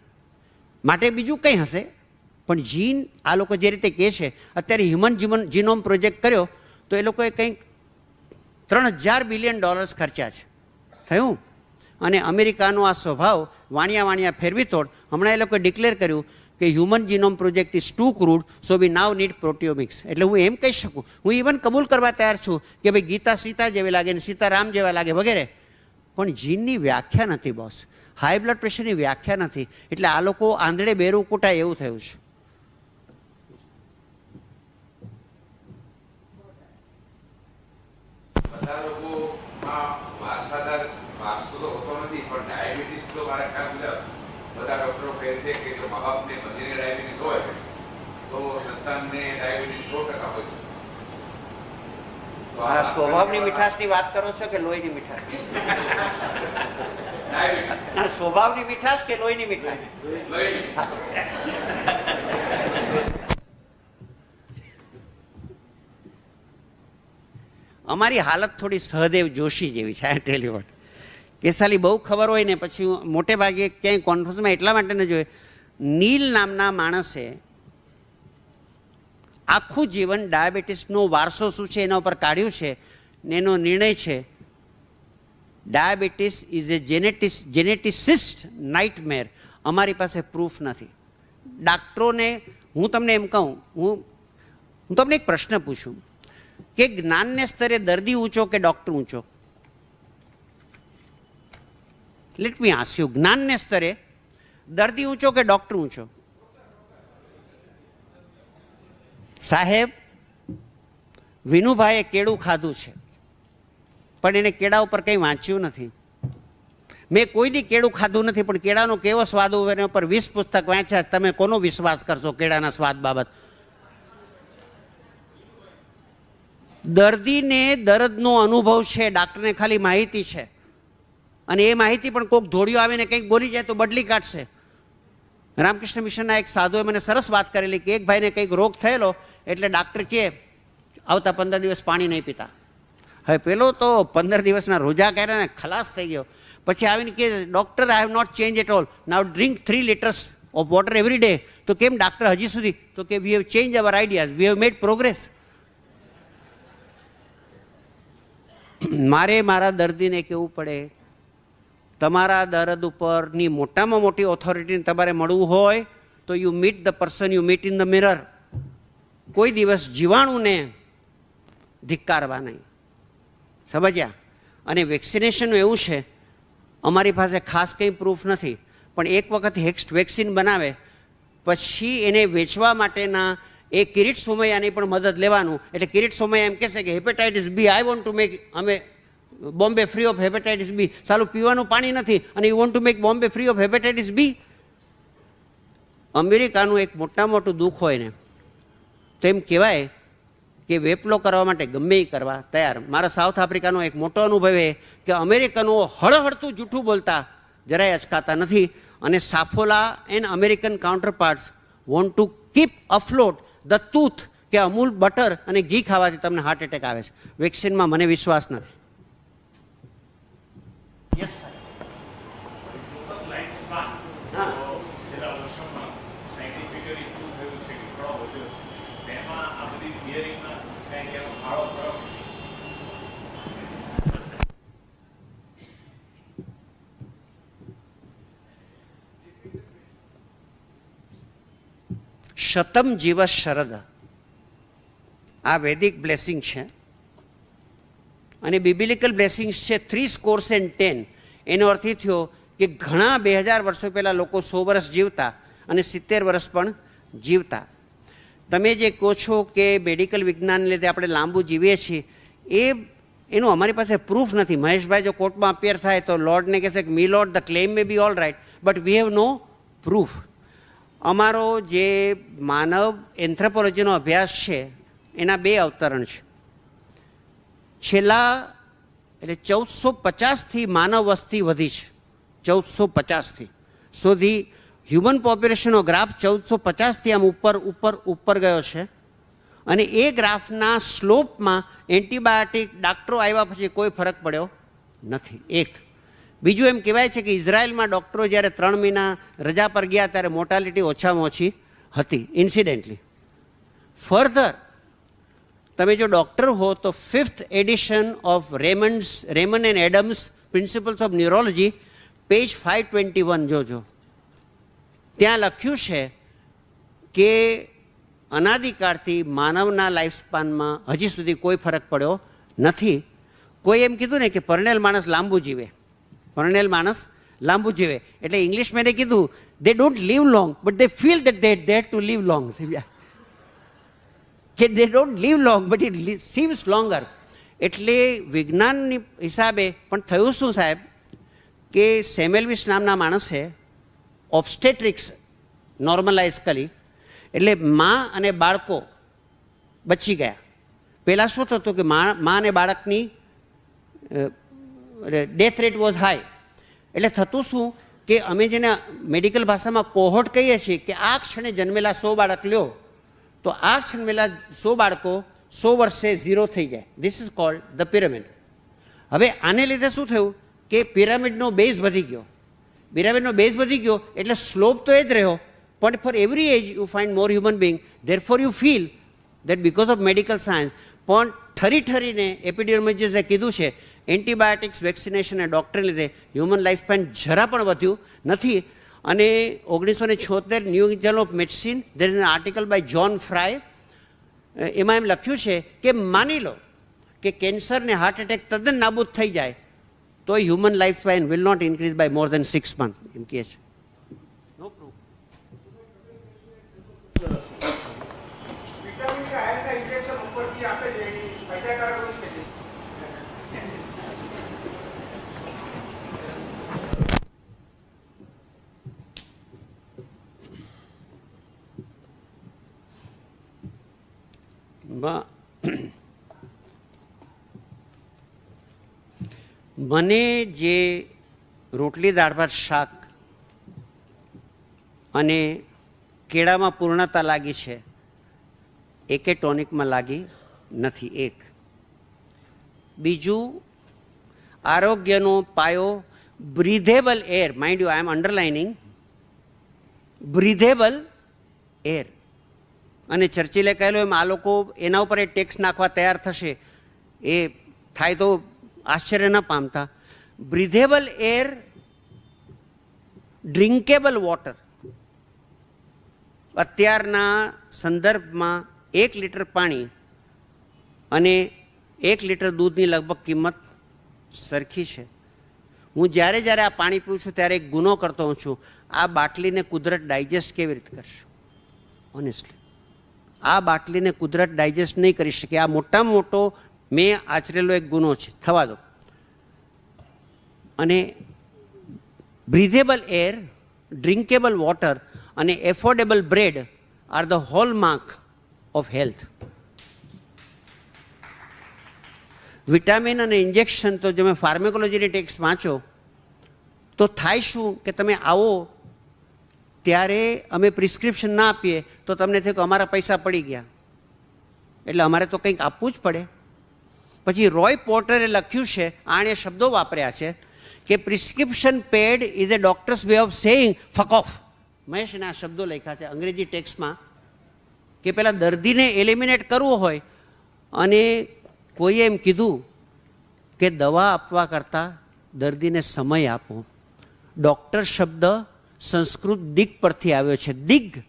માટે બીજું કંઈ હશે, પણ જીન આ લોકો જે રીતે કહે છે, અત્યારે હ્યુમન જીનોમ પ્રોજેક્ટ કર્યો તો એ લોકોએ કંઈક $3000 બિલિયન ખર્ચ્યા છે. થયું. અને અમેરિકાનો આ સ્વભાવ વાણિયા ફેરવી તોડ. હમણાં એ લોકોએ ડિક્લેર કર્યું કે human genome project is too crude, so we now need proteomics. એટલે હું એમ કહી શકું, હું ઇવન કબૂલ કરવા તૈયાર છું કે ભાઈ ગીતા સીતા જેવી લાગે ને સીતા રામ જેવા લાગે વગેરે, પણ જીનની વ્યાખ્યા નથી બોસ. હાઈ બ્લડ પ્રેશરની વ્યાખ્યા નથી. એટલે આ લોકો આંધળે બેરું કૂટાય એવું થયું છે. બધા લોકો વારસાદાર વારસો તો હોતો નથી, પણ ડાયાબિટીસ તો મારા ખ્યાલ મુજબ બધા ડોક્ટરો કહે છે કે જો મા બાપને બંનેને ડાયાબિટીસ હોય તો સંતાનને ડાયાબિટીસ 100% હોય છે. આ સ્વભાવની મીઠાશની વાત કરો છો કે લોહીની મીઠાશ? ડાયાબિટીસ સ્વભાવની મીઠાશ કે લોહીની મીઠાશ? અમારી હાલત થોડી સહદેવ જોશી જેવી છે. આ ટેલિવોટ કેસાલી બહુ ખબર હોય ને પછી મોટે ભાગે ક્યાંય કોન્ફરન્સમાં એટલા માટે ન જોઈએ. નીલ નામના માણસે આખું જીવન ડાયાબિટીસનો વારસો શું છે એના ઉપર કાઢ્યું છે ને એનો નિર્ણય છે ડાયાબિટીસ ઇઝ એ જેનેટિસિસ્ટ નાઇટમેર. અમારી પાસે પ્રૂફ નથી. ડાક્ટરોને હું તમને એમ કહું, હું તમને એક પ્રશ્ન પૂછું કે જ્ઞાનને સ્તરે દર્દી ઊંચો કે ડૉક્ટર ઊંચો? લેટ મી આસ્ક યુ, જ્ઞાનને સ્તરે દર્દી ઊંચો કે ડૉક્ટર ઊંચો? સાહેબ, વિનુભાઈએ કેળું ખાધું છે પણ એને કેળા ઉપર કંઈ વાંચ્યું નથી. મેં કોઈ દી કેળું ખાધું નથી પણ કેળાનો કેવો સ્વાદ હોય એના ઉપર 20 પુસ્તક વાંચ્યા. તમે કોનો વિશ્વાસ કરશો કેળાના સ્વાદ બાબત? દર્દીને દર્દનો અનુભવ છે, ડાક્ટરને ખાલી માહિતી છે. અને એ માહિતી પણ કોઈક ધોળિયો આવીને કંઈક બોલી જાય તો બદલી કાઢશે. રામકૃષ્ણ મિશનના એક સાધુએ મને સરસ વાત કરેલી કે એક ભાઈને કંઈક રોગ થયેલો એટલે ડાક્ટર કહે આવતા 15 દિવસ પાણી નહીં પીતા. હવે પેલો તો 15 દિવસના રોજા કર્યા ને ખલાસ થઈ ગયો. પછી આવીને કે doctor I have not change at all, now drink 3 liters of water every day. તો કેમ ડાક્ટર હજી સુધી? તો કે we have change our ideas, we have made progress. મારે મારા દર્દીને કહેવું પડે તમારા દર્દ ઉપરની મોટામાં મોટી ઓથોરિટીને તમારે મળવું હોય તો you meet the person you meet in the mirror. કોઈ દિવસ જીવાણુને ધિક્કારવા નહીં. સમજ્યા? અને વેક્સિનેશનનું એવું છે, અમારી પાસે ખાસ કંઈ પ્રૂફ નથી, પણ એક વખત વેક્સિન બનાવે પછી એને વેચવા માટેના એ કિરીટ સોમૈયાની પણ મદદ લેવાનું. એટલે કિરીટ સોમૈયા એમ કહેશે કે hepatitis B I want to make, અમે Bombay free of hepatitis B. સાલું પીવાનું પાણી નથી અને you want to make Bombay free of hepatitis B. અમેરિકાનું એક મોટું દુઃખ હોય ને તો એમ કહેવાય કે વેપલો કરવા માટે ગમે એ કરવા તૈયાર. મારા સાઉથ આફ્રિકાનો એક મોટો અનુભવ એ કે અમેરિકનો હળહળતું જૂઠું બોલતા જરાય અચકાતા નથી. અને Saffola and American counterparts want to keep afloat the tooth કે અમૂલ બટર અને ઘી ખાવાથી તમને હાર્ટ એટેક આવે છે. વેક્સિનમાં મને વિશ્વાસ નથી. Yes sir. શતમ જીવ શરદ આ વૈદિક બ્લેસિંગ છે અને બિબલિકલ બ્લેસિંગ્સ છે 3 scores and 10. એનો અર્થ એ થયો કે ઘણા 2000 વર્ષો પહેલાં લોકો 100 વર્ષ જીવતા અને 70 વર્ષ પણ જીવતા. તમે જે કહો છો કે મેડિકલ વિજ્ઞાનને લીધે આપણે લાંબુ જીવીએ છીએ, એનું અમારી પાસે પ્રૂફ નથી. મહેશભાઈ જો કોર્ટમાં અપિયર થાય તો લોર્ડને કહેશે કે me lord, the claim may be all right, but we have no proof. અમારો જે માનવ એન્થ્રોપોલોજીનો અભ્યાસ છે એના 2 અવતરણ છે. છેલ્લા એટલે 1450થી માનવ વસ્તી વધી છે, 1450થી. સો ધી હ્યુમન પોપ્યુલેશનનો ગ્રાફ 1450થી આમ ઉપર ગયો છે. અને એ ગ્રાફના સ્લોપમાં એન્ટીબાયોટિક ડૉક્ટરો આવ્યા પછી કોઈ ફરક પડ્યો નથી. એક. બીજું એમ કહેવાય છે કે ઇઝરાયલમાં ડૉક્ટરો જ્યારે 3 મહિના રજા પર ગયા ત્યારે મોર્ટાલિટી ઓછામાં ઓછી હતી, ઇન્સિડેન્ટલી. ફર્ધર તમે જો ડૉક્ટર હો તો 5th edition of Raymond and Adams principles of neurology, page 521 જોજો. ત્યાં લખ્યું છે કે અનાદિકાળથી માનવના લાઈફ સ્પાનમાં હજી સુધી કોઈ ફરક પડ્યો નથી. કોઈ એમ કીધું ને કે પરણેલ માણસ લાંબુ જીવે, પરણેલ માણસ લાંબુ જીવે. એટલે ઇંગ્લિશમેને કીધું they don't live long but they feel that they had to live long. કે they don't live long but it seems longer. એટલે વિજ્ઞાનની હિસાબે પણ થયું શું સાહેબ કે સેમેલ્વિસ નામના માણસે ઓબ્સ્ટેટ્રિક્સ નોર્મલાઇઝ કરી, એટલે મા અને બાળકો બચી ગયા. પહેલાં શું થતું કે મા અને બાળકની ડેથ રેટ વોઝ હાઈ. એટલે થતું શું કે અમે જેને મેડિકલ ભાષામાં કોહોર્ટ કહીએ છીએ કે આ ક્ષણે જન્મેલા 100 બાળક લ્યો તો આ જન્મેલા 100 બાળકો 100 વર્ષે 0 થઈ જાય. This is called the pyramid. હવે આને લીધે શું થયું કે પિરામિડનો બેઝ વધી ગયો. પિરામિડનો બેઝ વધી ગયો એટલે સ્લોપ તો એ જ રહ્યો, પણ for every age you find more human being. Therefore you feel that because of medical science. પણ ઠરીને એપિડેમિયોલોજીસ્ટે કીધું છે એન્ટીબાયોટિક્સ, વેક્સિનેશન અને ડૉક્ટરને લીધે હ્યુમન લાઈફ સ્પેન જરા પણ વધ્યું નથી. અને 1976 New Journal of Medicine there is an article by John Fry, એમાં એમ લખ્યું છે કે માની લો કે કેન્સર ને હાર્ટ એટેક તદ્દન નાબૂદ થઈ જાય તો human life span will not increase by more than 6 months એમ કહે છે. No proof. મને જે રોટલી દાળ ભાત શાક અને કેળામાં પૂર્ણતા લાગી છે એકે ટોનિકમાં લાગી નથી. એક. બીજું, આરોગ્યનો પાયો breathable air. Mind you, I am underlining breathable air. અને ચર્ચિલે કહેલું એમ આ લોકો એના ઉપર એ ટેક્સ નાખવા તૈયાર થશે, એ થાય તો આશ્ચર્ય ન પામતા. બ્રીધેબલ એર, ડ્રિંકેબલ વોટર. અત્યારના સંદર્ભમાં 1 લીટર પાણી અને 1 લીટર દૂધની લગભગ કિંમત સરખી છે. હું જ્યારે આ પાણી પીઉં છું ત્યારે એક ગુનો કરતો હોઉં છું. આ બાટલીને કુદરત ડાયજેસ્ટ કેવી રીતે કરશે? ઓનેસ્ટલી આ બાટલીને કુદરત ડાયજેસ્ટ નહીં કરી શકે. આ મોટામાં મોટો મેં આચરેલો એક ગુનો છે, થવા દો. અને બ્રીધેબલ એર, ડ્રિંકેબલ વોટર અને affordable bread are the hallmark of health. Vitamin અને ઇન્જેક્શન તો જો તમે ફાર્મેકોલોજીની ટેક્સ વાંચો તો થાય શું કે તમે આવો ત્યારે અમે પ્રિસ્ક્રિપ્શન ના આપીએ તો તમને થયું કે અમારા પૈસા પડી ગયા, એટલે અમારે તો કંઈક આપવું જ પડે. પછી રોય પોર્ટરે લખ્યું છે, આણે શબ્દો વાપર્યા છે કે prescription pad is a doctor's way of saying fuck off. Mahesh એના શબ્દો લખ્યા છે અંગ્રેજી ટેક્સ્ટમાં કે પહેલાં દર્દીને એલિમિનેટ કરવું હોય અને કોઈએ એમ કીધું કે દવા આપવા કરતાં દર્દીને સમય આપો. ડૉક્ટર શબ્દ સંસ્કૃત દિગ પરથી આવ્યો છે. દિગ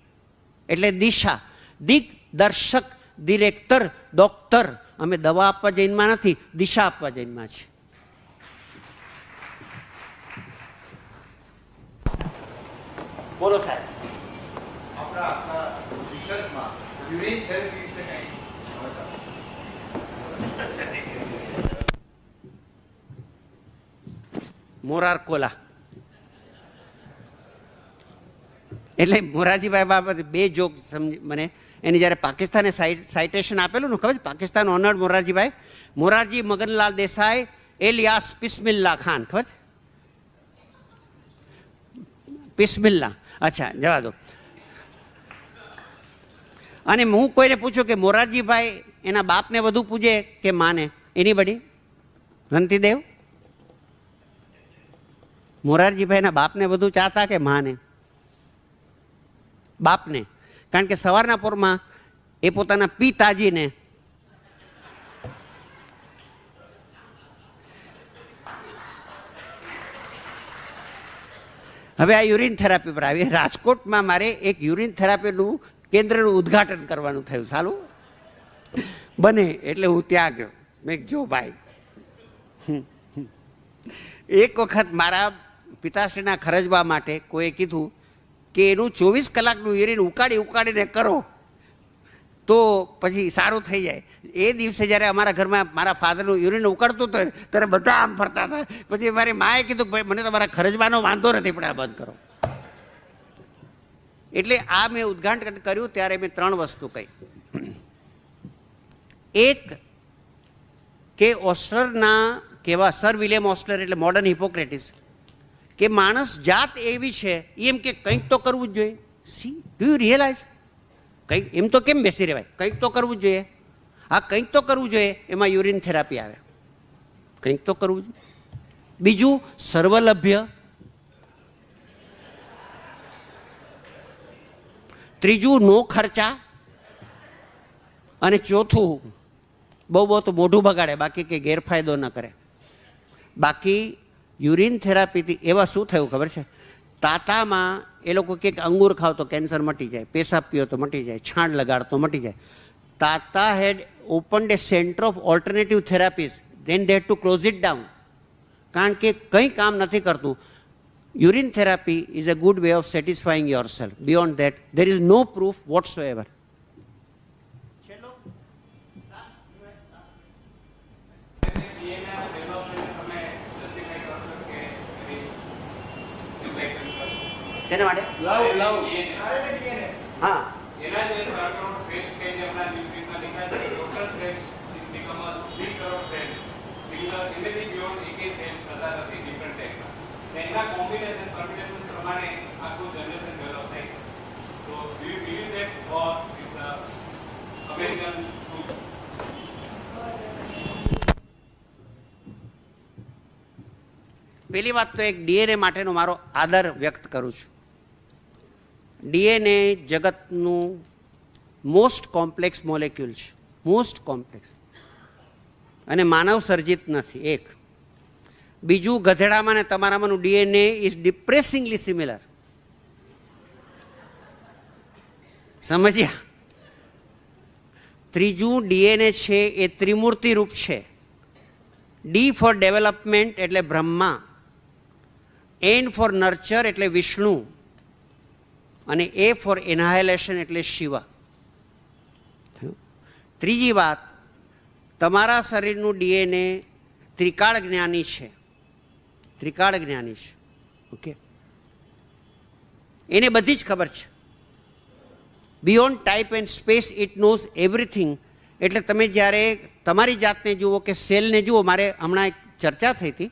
એટલે દિશા, દિગ્દર્શક, ડિરેક્ટર, ડૉક્ટર. અમે દવા આપવા જઈનમાં નથી, દિશા આપવા જઈનમાં છે. બોલો સાહેબ. આપણા આખા રિસર્ચમાં યુરિન થેરપી વિશે કંઈ સમજ આપો. મોરાર કોલા એટલે મોરારજીભાઈ બાબતે બે જોક સમજી મને. એની જ્યારે પાકિસ્તાને સાઇટેશન આપેલું ને ખબર છે, પાકિસ્તાન ઓનર્ડ મોરારજીભાઈ, મોરારજી મગનલાલ દેસાઈ એલિયાસ બિસ્મિલ્લા ખાન, ખબર છે? બિસ્મિલ્લા, અચ્છા જવા દો. અને હું કોઈને પૂછું કે મોરારજીભાઈ એના બાપને વધુ પૂજે કે માને? એની બડી રંતીદેવ, મોરારજીભાઈના બાપને વધુ ચાહતા કે માને? બાપને. કારણ કે સવારના પોરમાં એ પોતાના પિતાજીને હવે આ યુરિન થેરાપી પર આવી. રાજકોટમાં મારે એક યુરિન થેરાપીનું કેન્દ્રનું ઉદ્ઘાટન કરવાનું થયું. સારું બને એટલે હું ત્યાં ગયો. મેં જો ભાઈ, એક વખત મારા પિતાશ્રીના ખરજવા માટે કોઈએ કીધું કે એનું 24 કલાકનું યુરિન ઉકાળીને કરો તો પછી સારું થઈ જાય. એ દિવસે જ્યારે અમારા ઘરમાં મારા ફાધરનું યુરિન ઉકળતું હતું ત્યારે બધા આમ ફરતા હતા. પછી મારી માએ કીધું ભાઈ મને તમારા ખરજવાનો વાંધો નથી પણ આ બંધ કરો. એટલે આ મેં ઉદ્ઘાટન કર્યું ત્યારે મેં 3 વસ્તુ કહી. એક કે ઓસ્ટરના કેવા સર વિલિયમ ઓસ્ટર એટલે મોડર્ન હિપોક્રેટિસ કે માણસ જાત એવી છે એમ કે કંઈક તો કરવું જ જોઈએ. See do you realize? કંઈક એમ તો કેમ બેસી રહેવાય, કંઈક તો કરવું જ જોઈએ. આ કંઈક તો કરવું જોઈએ, એમાં યુરિન થેરાપી આવે. કંઈક તો કરવું જોઈએ. બીજું સર્વલભ્ય, ત્રીજું નો ખર્ચા, અને ચોથું બહુ તો મોઢું બગાડે બાકી કે ગેરફાયદો ન કરે. બાકી યુરિન થેરાપીથી એવા શું થયું ખબર છે? તાતામાં એ લોકો કે અંગૂર ખાવ તો કેન્સર મટી જાય, પેશાબ પીઓ તો મટી જાય, છાંડ લગાડ તો મટી જાય. Tata had opened a centre of alternative therapies, then they had to close it down. કારણ કે કંઈ કામ નથી કરતું. Urine therapy is a good way of satisfying your self. Beyond that there is no proof whatsoever. શેના માટે? હા, એના જે 3 કરોડ સેલ્સ કે જે આપણા ન્યૂઝપેપરમાં દેખાય છે, total cells become 3 crore cells. Similar imaging beyond એકે સેલ્સ થતા નથી ડિફરન્ટ ટાઈપના. એના કોમ્બિનેશન પરમ્યુટેશન પ્રમાણે આખું જનરેશન ડેવલપ થાય. તો do you believe that or it's a American truth? પહેલી વાત તો એક ડીએનએ માટેનો મારો આદર વ્યક્ત કરું છું. ડીએનએ જગતનું મોસ્ટ કોમ્પ્લેક્સ મોલેક્યુલ છે, મોસ્ટ કોમ્પ્લેક્સ, અને માનવ સર્જિત નથી. એક. બીજું, ગધેડામાં ને તમારામાંનું ડીએનએ ઇઝ ડિપ્રેસિંગલી સિમિલર. સમજ્યા? ત્રીજું, ડીએનએ છે એ ત્રિમૂર્તિ રૂપ છે. ડી ફોર ડેવલપમેન્ટ એટલે બ્રહ્મા, એન ફોર નર્ચર એટલે વિષ્ણુ, અને એ ફોર ઇન્હાલેશન એટલે શિવ. ત્રીજી વાત, તમારા શરીરનું ડીએનએ ત્રિકાળ જ્ઞાની છે. ત્રિકાળ જ્ઞાની છે. ઓકે, એને બધી જ ખબર છે. Beyond type and space it knows everything. એટલે તમે જ્યારે તમારી જાતને જુઓ કે સેલને જુઓ. મારે હમણાં એક ચર્ચા થઈ હતી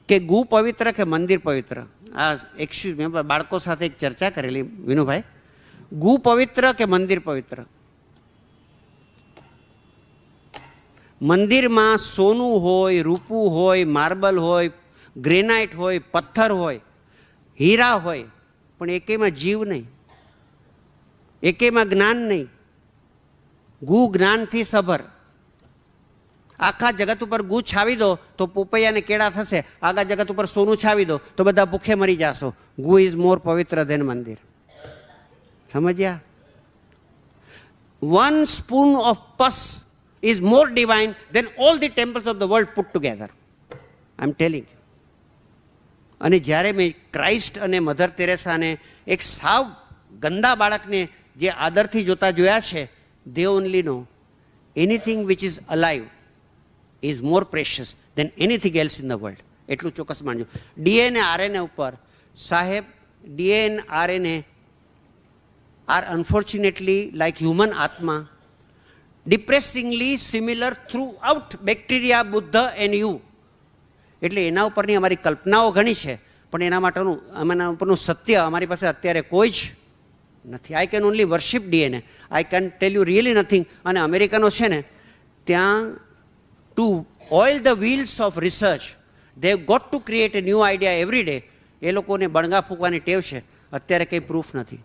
કે ગુ પવિત્ર કે મંદિર પવિત્ર. આ એક્સક્યુઝ મેં બાળકો સાથે એક ચર્ચા કરેલી વિનુભાઈ. ગુ પવિત્ર કે મંદિર પવિત્ર? મંદિરમાં સોનું હોય, રૂપું હોય, માર્બલ હોય, ગ્રેનાઇટ હોય, પથ્થર હોય, હીરા હોય, પણ એકેયમાં જીવ નહીં, એકેયમાં જ્ઞાન નહીં. ગુ જ્ઞાનથી સભર. આખા જગત ઉપર ગુ છાવી દો તો પોપૈયાને કેળા થશે. આખા જગત ઉપર સોનું છાવી દો તો બધા ભૂખે મરી જાશો. ગુ ઇઝ મોર પવિત્ર ધેન મંદિર. સમજ્યા? 1 spoon of pus is more divine than all the temples of the world put together. I am telling you. અને જ્યારે મેં ક્રાઇસ્ટ અને મધર તેરેસાને એક સાવ ગંદા બાળકને જે આદરથી જોતા જોયા છે, they only know anything which is alive is more precious than anything else in the world. એટલું ચોક્કસ માનજો. DNA RNA ઉપર સાહેબ, DNA RNA are unfortunately like human atma, depressingly similar throughout bacteria, Buddha and you. એટલે એના ઉપરની અમારી કલ્પનાઓ ઘણી છે, પણ એના ઉપરનું સત્ય અમારી પાસે અત્યારે કોઈ જ નથી. I can only worship DNA. I can tell you really nothing. અને અમેરિકનો છે ને, ત્યાં to oil the wheels of research they have got to create a new idea every day. એ લોકોને બણગા ફૂંકવાની ટેવ છે. અત્યારે કંઈ પ્રૂફ નથી.